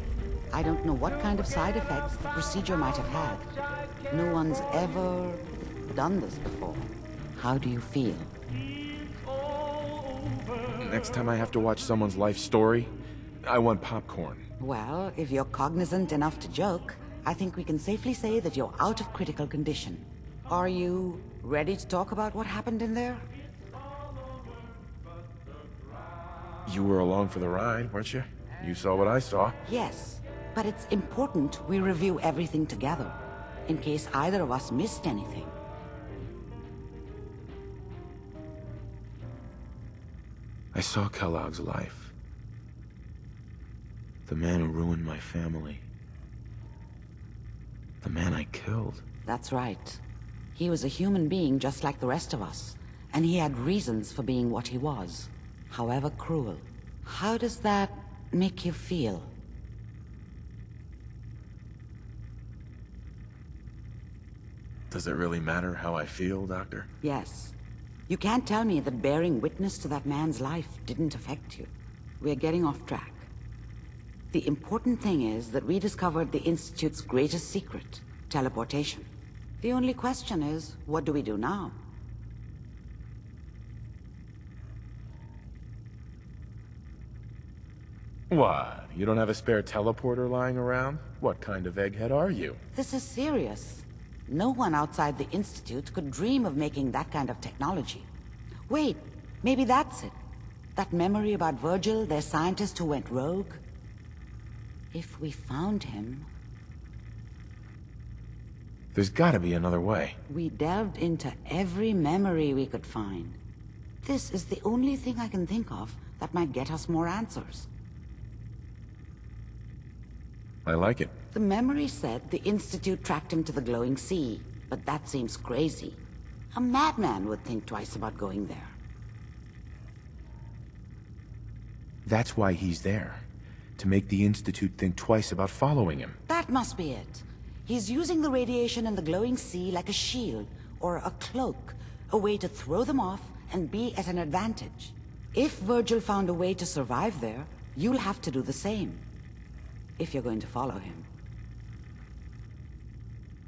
I don't know what kind of side effects the procedure might have had. No one's ever done this before. How do you feel? Next time I have to watch someone's life story, I want popcorn. Well, if you're cognizant enough to joke, I think we can safely say that you're out of critical condition. Are you ready to talk about what happened in there? You were along for the ride, weren't you? You saw what I saw. Yes, but it's important we review everything together, in case either of us missed anything. I saw Kellogg's life. The man who ruined my family. The man I killed. That's right. He was a human being just like the rest of us, and he had reasons for being what he was, however cruel. How does that make you feel? Does it really matter how I feel, Doctor? Yes. You can't tell me that bearing witness to that man's life didn't affect you. We're getting off track. The important thing is that we discovered the Institute's greatest secret, teleportation. The only question is, what do we do now? What? You don't have a spare teleporter lying around? What kind of egghead are you? This is serious. No one outside the Institute could dream of making that kind of technology. Wait, maybe that's it. That memory about Virgil, their scientist who went rogue? If we found him... There's gotta be another way. We delved into every memory we could find. This is the only thing I can think of that might get us more answers. I like it. The memory said the Institute tracked him to the glowing sea, but that seems crazy. A madman would think twice about going there. That's why he's there. To make the Institute think twice about following him. That must be it. He's using the radiation in the glowing sea like a shield, or a cloak, a way to throw them off and be at an advantage. If Virgil found a way to survive there, you'll have to do the same. If you're going to follow him.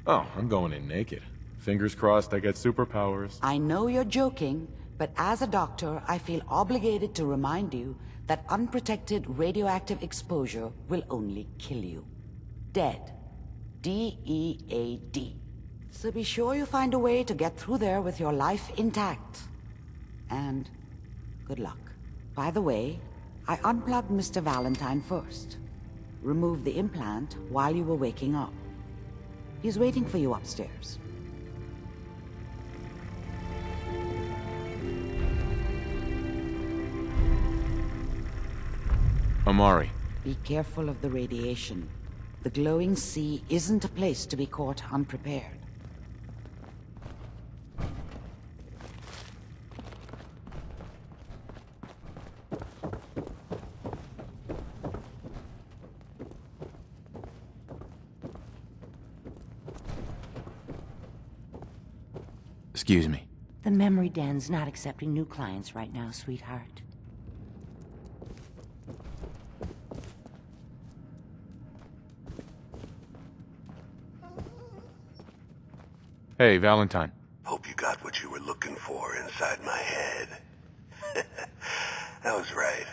Oh, I'm going in naked. Fingers crossed I get superpowers. I know you're joking, But as a doctor, I feel obligated to remind you that unprotected radioactive exposure will only kill you. Dead. D-E-A-D. So be sure you find a way to get through there with your life intact. And good luck. By the way, I unplugged Mr. Valentine first. Removed the implant while you were waking up. He's waiting for you upstairs. Amari. Be careful of the radiation. The glowing sea isn't a place to be caught unprepared. Excuse me. The memory den's not accepting new clients right now, sweetheart. Hey, Valentine. Hope you got what you were looking for inside my head. I was right.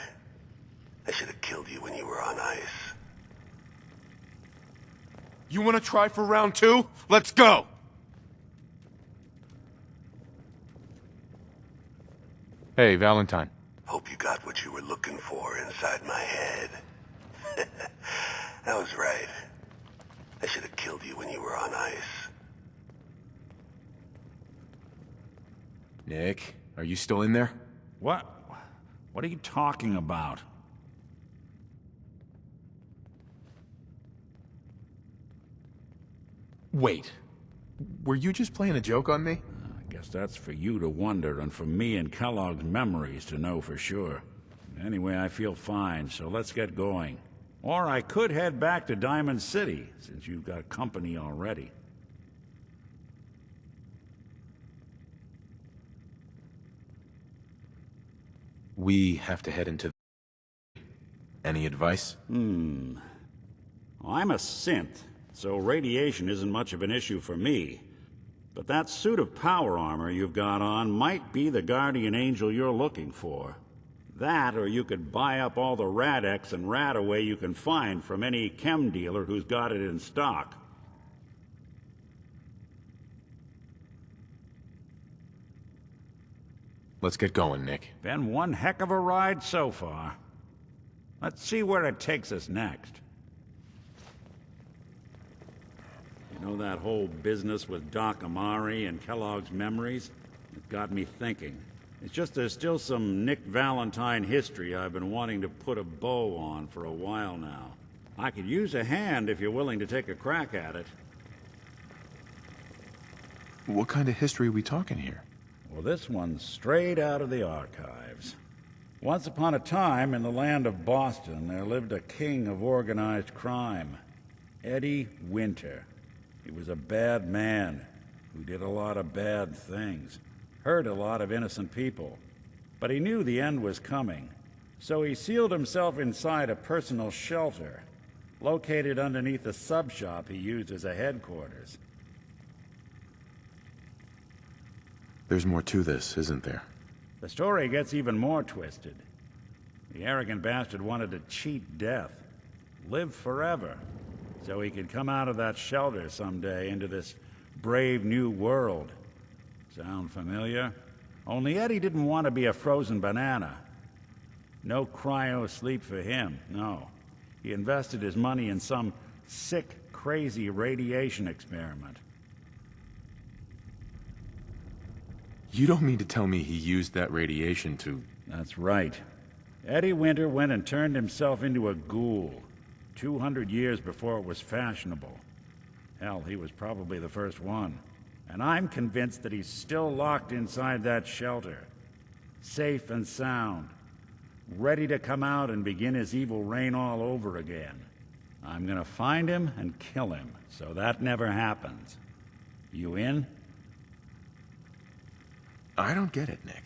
I should have killed you when you were on ice. You want to try for round 2? Let's go! Hey, Valentine. Hope you got what you were looking for inside my head. I was right. I should have killed you when you were on ice. Nick, are you still in there? What? What are you talking about? Wait. Were you just playing a joke on me? I guess that's for you to wonder, and for me and Kellogg's memories to know for sure. Anyway, I feel fine, so let's get going. Or I could head back to Diamond City, since you've got company already. We have to head into... Any advice? I'm a synth, so radiation isn't much of an issue for me. But that suit of power armor you've got on might be the guardian angel you're looking for. That, or you could buy up all the Rad-X and Rad-Away you can find from any chem dealer who's got it in stock. Let's get going, Nick. Been one heck of a ride so far. Let's see where it takes us next. You know that whole business with Doc Amari and Kellogg's memories? It got me thinking. It's just there's still some Nick Valentine history I've been wanting to put a bow on for a while now. I could use a hand if you're willing to take a crack at it. What kind of history are we talking here? Well, this one's straight out of the archives. Once upon a time, in the land of Boston, there lived a king of organized crime, Eddie Winter. He was a bad man who did a lot of bad things, hurt a lot of innocent people. But he knew the end was coming, so he sealed himself inside a personal shelter, located underneath a sub-shop he used as a headquarters. There's more to this, isn't there? The story gets even more twisted. The arrogant bastard wanted to cheat death, live forever, so he could come out of that shelter someday into this brave new world. Sound familiar? Only Eddie didn't want to be a frozen banana. No cryo sleep for him, no. He invested his money in some sick, crazy radiation experiment. You don't mean to tell me he used that radiation to... That's right. Eddie Winter went and turned himself into a ghoul, 200 years before it was fashionable. Hell, he was probably the first one. And I'm convinced that he's still locked inside that shelter, safe and sound, ready to come out and begin his evil reign all over again. I'm gonna find him and kill him, so that never happens. You in? I don't get it, Nick.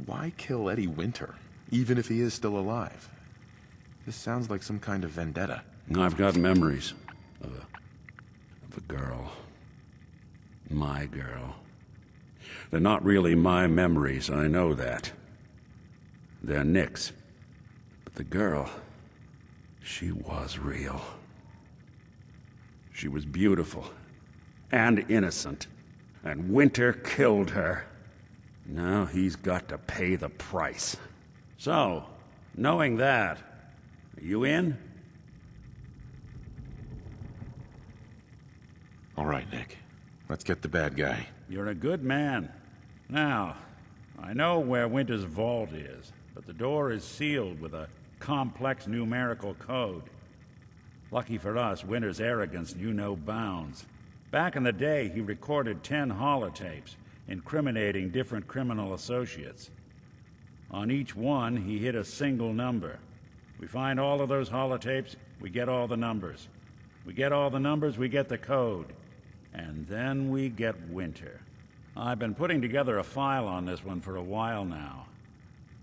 Why kill Eddie Winter, even if he is still alive? This sounds like some kind of vendetta. I've got memories of a girl. My girl. They're not really my memories, I know that. They're Nick's. But the girl, she was real. She was beautiful and innocent, and Winter killed her. Now he's got to pay the price. So, knowing that, are you in? All right, Nick. Let's get the bad guy. You're a good man. Now, I know where Winter's vault is, but the door is sealed with a complex numerical code. Lucky for us, Winter's arrogance knew no bounds. Back in the day, he recorded 10 holotapes, incriminating different criminal associates. On each one, he hit a single number. We find all of those holotapes, we get all the numbers. We get all the numbers, we get the code. And then we get Winter. I've been putting together a file on this one for a while now.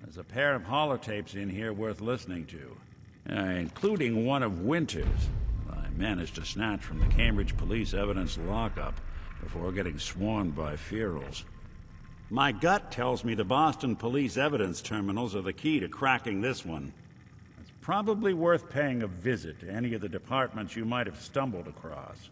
There's a pair of holotapes in here worth listening to, including one of Winter's that I managed to snatch from the Cambridge police evidence lockup before getting swarmed by ferals. My gut tells me the Boston police evidence terminals are the key to cracking this one. It's probably worth paying a visit to any of the departments you might have stumbled across.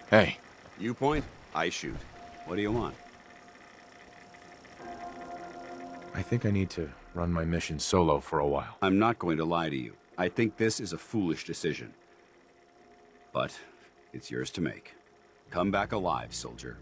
Hey. You point, I shoot. What do you want? I think I need to run my mission solo for a while. I'm not going to lie to you. I think this is a foolish decision. But it's yours to make. Come back alive, soldier.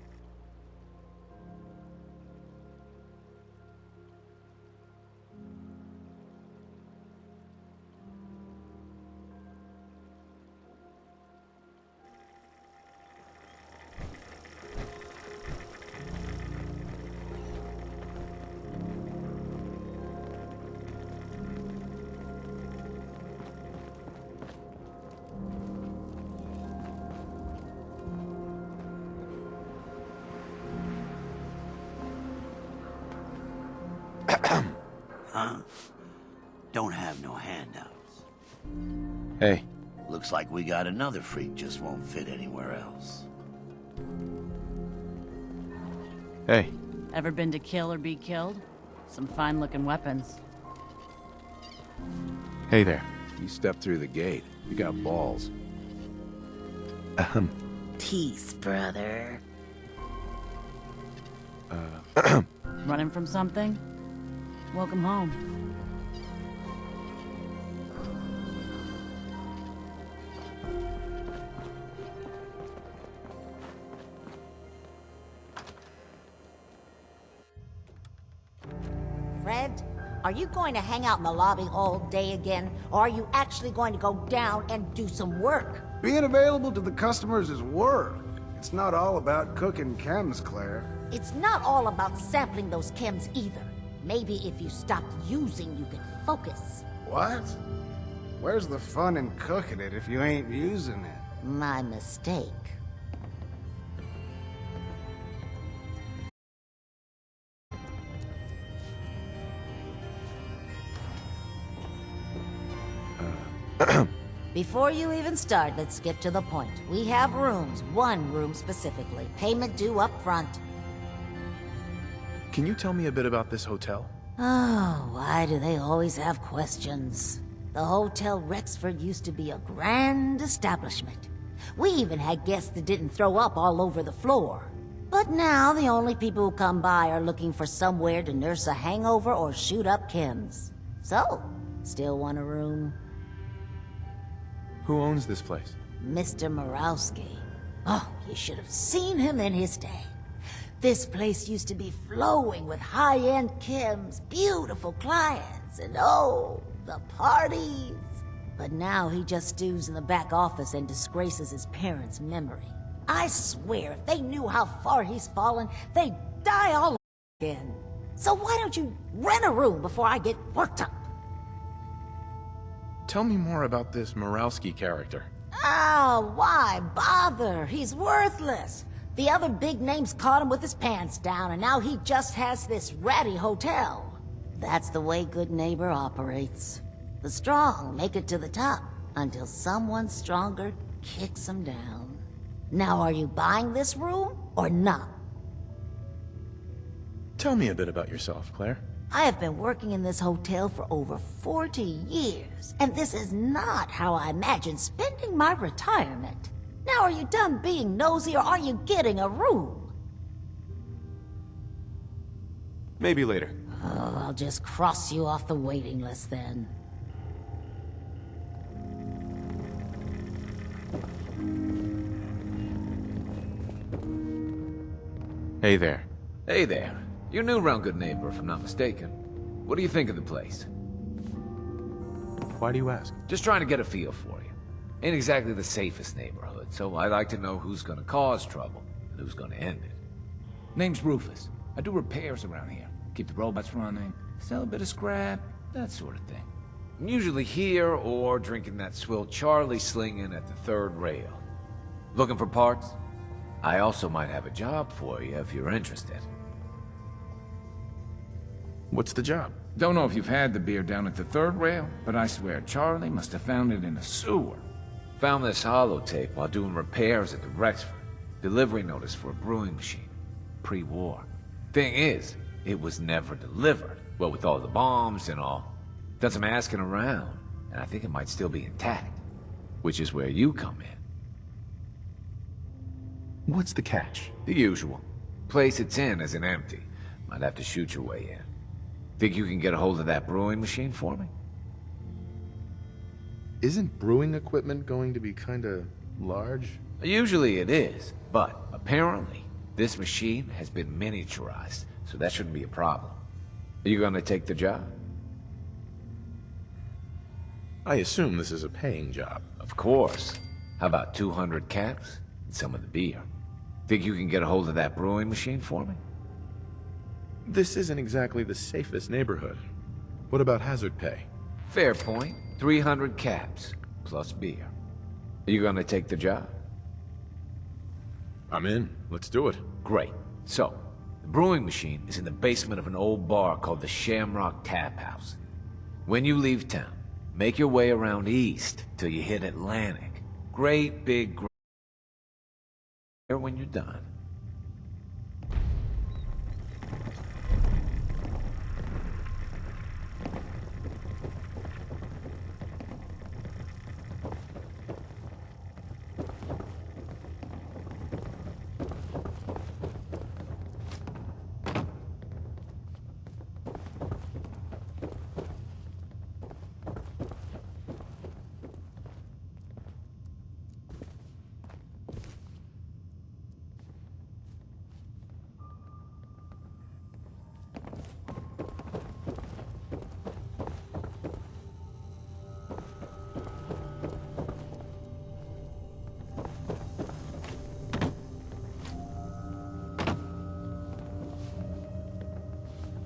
Huh? Don't have no handouts. Hey. Looks like we got another freak just won't fit anywhere else. Hey. Ever been to kill or be killed? Some fine-looking weapons. Hey there. You stepped through the gate. You got balls. Peace, brother. Running from something? Welcome home. Fred, are you going to hang out in the lobby all day again, or are you actually going to go down and do some work? Being available to the customers is work. It's not all about cooking chems, Claire. It's not all about sampling those chems either. Maybe if you stopped using, you could focus. What? Where's the fun in cooking it if you ain't using it? My mistake. Before you even start, let's get to the point. We have rooms, one room specifically. Payment due up front. Can you tell me a bit about this hotel? Oh, why do they always have questions? The Hotel Rexford used to be a grand establishment. We even had guests that didn't throw up all over the floor. But now the only people who come by are looking for somewhere to nurse a hangover or shoot up chems. So, still want a room? Who owns this place? Mr. Morowski. Oh, you should have seen him in his day. This place used to be flowing with high-end chems, beautiful clients, and oh, the parties. But now he just stews in the back office and disgraces his parents' memory. I swear, if they knew how far he's fallen, they'd die all over again. So why don't you rent a room before I get worked up? Tell me more about this Moralski character. Oh, why bother? He's worthless. The other big names caught him with his pants down, and now he just has this ratty hotel. That's the way Good Neighbor operates. The strong make it to the top, until someone stronger kicks them down. Now, are you buying this room, or not? Tell me a bit about yourself, Claire. I have been working in this hotel for over 40 years, and this is not how I imagined spending my retirement. Now, are you done being nosy, or are you getting a room? Maybe later. Oh, I'll just cross you off the waiting list then. Hey there. Hey there. You're new around Good Neighbor, if I'm not mistaken. What do you think of the place? Why do you ask? Just trying to get a feel for you. Ain't exactly the safest neighborhood, so I'd like to know who's gonna cause trouble and who's gonna end it. Name's Rufus. I do repairs around here. Keep the robots running, sell a bit of scrap, that sort of thing. I'm usually here or drinking that swill Charlie slinging at the third rail. Looking for parts? I also might have a job for you if you're interested. What's the job? Don't know if you've had the beer down at the third rail, but I swear Charlie must have found it in a sewer. Found this holotape while doing repairs at the Rexford. Delivery notice for a brewing machine. Pre-war. Thing is, it was never delivered. Well, with all the bombs and all. Done some asking around, and I think it might still be intact. Which is where you come in. What's the catch? The usual. Place it's in isn't empty. Might have to shoot your way in. Think you can get a hold of that brewing machine for me? Isn't brewing equipment going to be kinda large? Usually it is, but apparently this machine has been miniaturized, so that shouldn't be a problem. Are you gonna take the job? I assume this is a paying job. Of course. How about 200 caps and some of the beer? Think you can get a hold of that brewing machine for me? This isn't exactly the safest neighborhood. What about hazard pay? Fair point. 300 caps, plus beer. Are you gonna take the job? I'm in. Let's do it. Great. So, the brewing machine is in the basement of an old bar called the Shamrock Tap House. When you leave town, make your way around east till you hit Atlantic. Great big when you're done.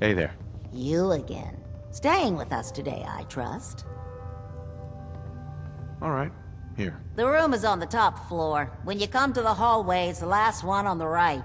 Hey there. You again. Staying with us today, I trust. All right. Here. The room is on the top floor. When you come to the hallway, it's the last one on the right.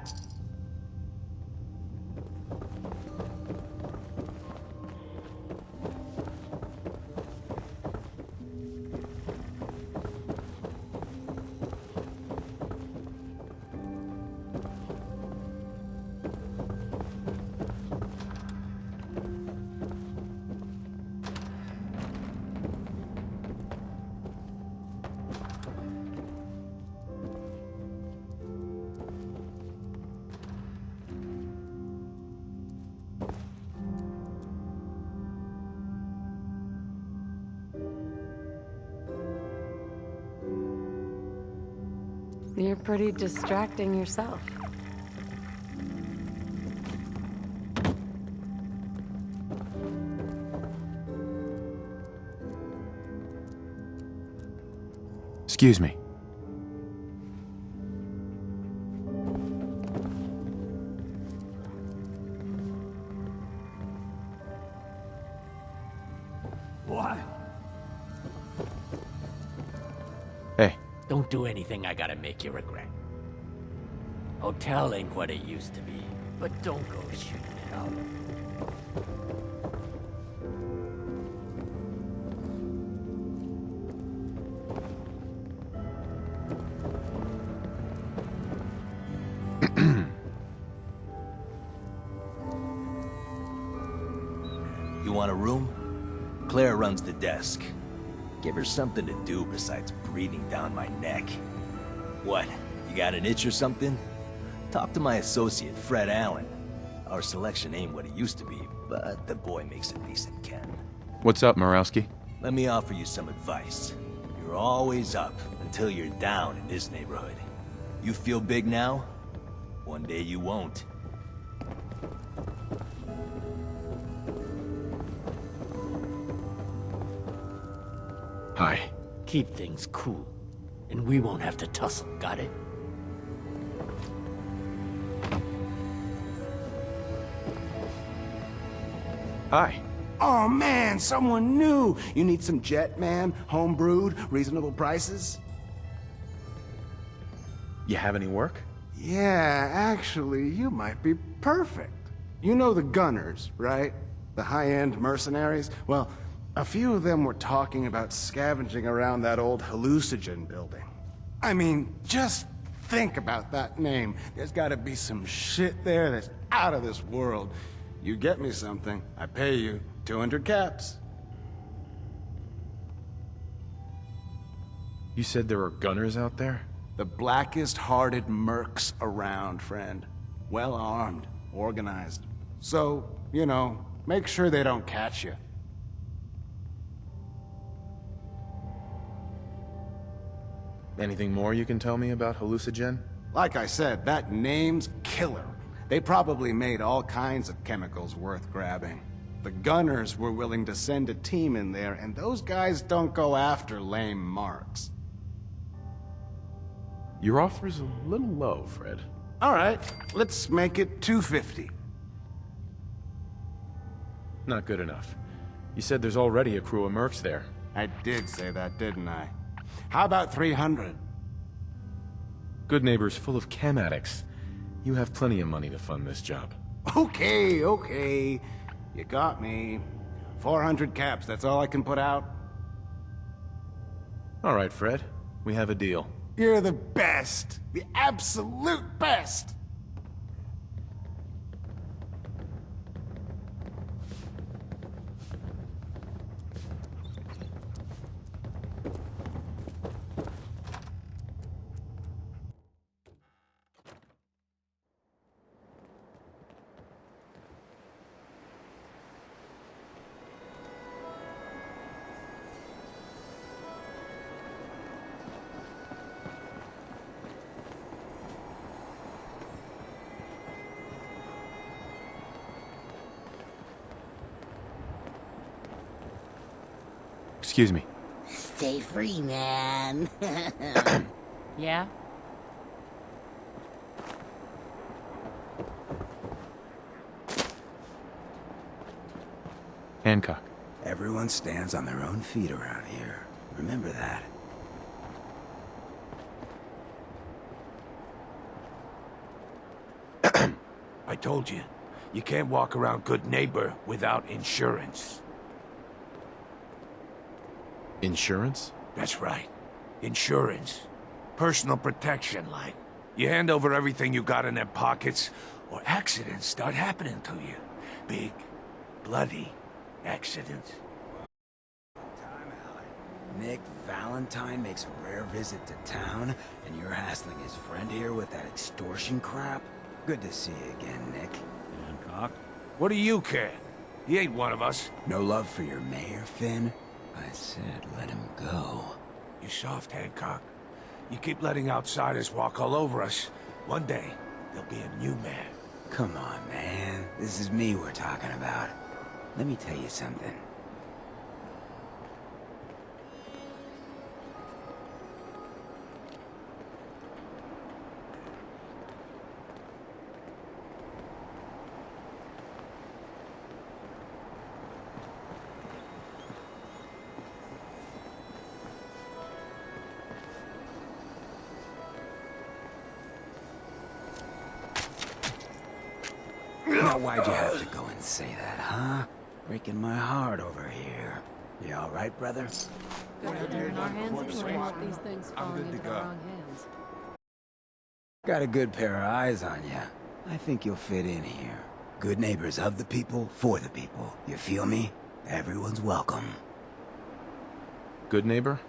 You're pretty distracting yourself. Excuse me. What? Hey. Don't do anything I gotta make you regret. Hotel ain't what it used to be, but don't go shooting it up. You want a room? Claire runs the desk. Give her something to do besides breathing down my neck. What, you got an itch or something? Talk to my associate, Fred Allen. Our selection ain't what it used to be, but the boy makes a decent ken. What's up, Morowski? Let me offer you some advice. You're always up until you're down in this neighborhood. You feel big now? One day you won't. Hi. Keep things cool, and we won't have to tussle, got it? Hi. Oh man, someone new! You need some jet, man? Home brewed, reasonable prices? You have any work? Yeah, actually, you might be perfect. You know the Gunners, right? The high-end mercenaries? Well, a few of them were talking about scavenging around that old hallucinogen building. I mean, just think about that name. There's gotta be some shit there that's out of this world. You get me something, I pay you 200 caps. You said there are gunners out there? The blackest-hearted mercs around, friend. Well-armed, organized. So, you know, make sure they don't catch you. Anything more you can tell me about hallucinogen? Like I said, that name's killer. They probably made all kinds of chemicals worth grabbing. The Gunners were willing to send a team in there, and those guys don't go after lame marks. Your offer's a little low, Fred. All right, let's make it 250. Not good enough. You said there's already a crew of mercs there. I did say that, didn't I? How about 300? Good Neighbor's full of chem addicts. You have plenty of money to fund this job. Okay, okay. You got me. 400 caps, that's all I can put out? All right, Fred. We have a deal. You're the best. The absolute best. Excuse me. Stay free, man. Yeah? Hancock. Everyone stands on their own feet around here. Remember that. I told you, you can't walk around Good Neighbor without insurance. Insurance? That's right. Insurance. Personal protection, like. You hand over everything you got in their pockets, or accidents start happening to you. Big, bloody accidents. Nick Valentine makes a rare visit to town, and you're hassling his friend here with that extortion crap? Good to see you again, Nick. Hancock? What do you care? He ain't one of us. No love for your mayor, Finn? I said let him go. You soft, Hancock. You keep letting outsiders walk all over us. One day, there'll be a new man. Come on, man. This is me we're talking about. Let me tell you something. Now why'd you have to go and say that, huh? Breaking my heart over here. You all right, brother? Got a good pair of eyes on you. I think you'll fit in here. Good neighbors of the people, for the people. You feel me? Everyone's welcome. Good neighbor?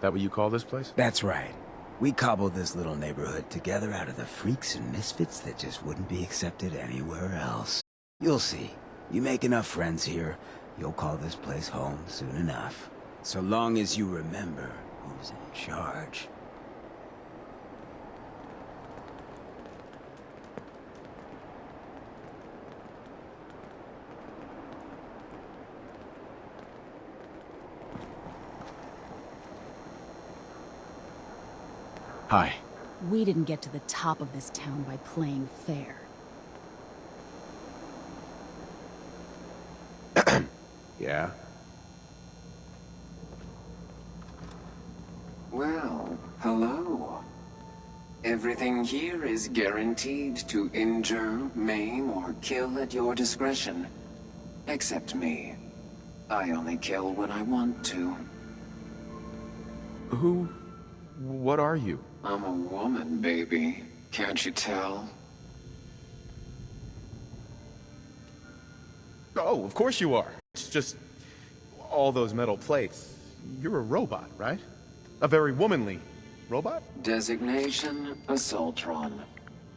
That what you call this place? That's right. We cobbled this little neighborhood together out of the freaks and misfits that just wouldn't be accepted anywhere else. You'll see. You make enough friends here, you'll call this place home soon enough. So long as you remember who's in charge. Hi. We didn't get to the top of this town by playing fair. Yeah? Well, hello. Everything here is guaranteed to injure, maim, or kill at your discretion. Except me. I only kill when I want to. What are you? I'm a woman, baby. Can't you tell? Oh, of course you are. It's just all those metal plates. You're a robot, right? A very womanly robot? Designation, Assaultron.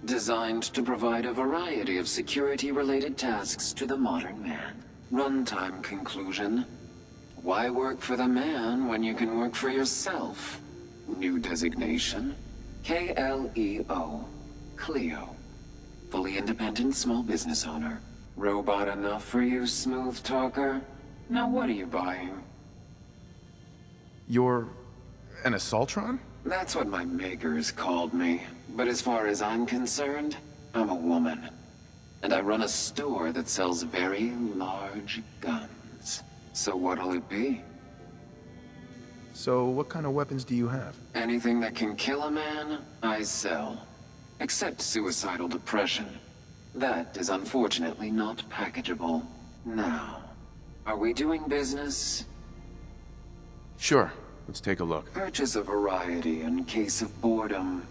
Designed to provide a variety of security-related tasks to the modern man. Runtime conclusion. Why work for the man when you can work for yourself? New designation, KLEO, Cleo. Fully independent small business owner. Robot enough for you, smooth talker? Now what are you buying? You're an Assaultron? That's what my makers called me. But as far as I'm concerned, I'm a woman. And I run a store that sells very large guns. So what'll it be? So what kind of weapons do you have? Anything that can kill a man, I sell. Except suicidal depression. That is unfortunately not packageable. Now, are we doing business? Sure. Let's take a look. Purchase a variety in case of boredom.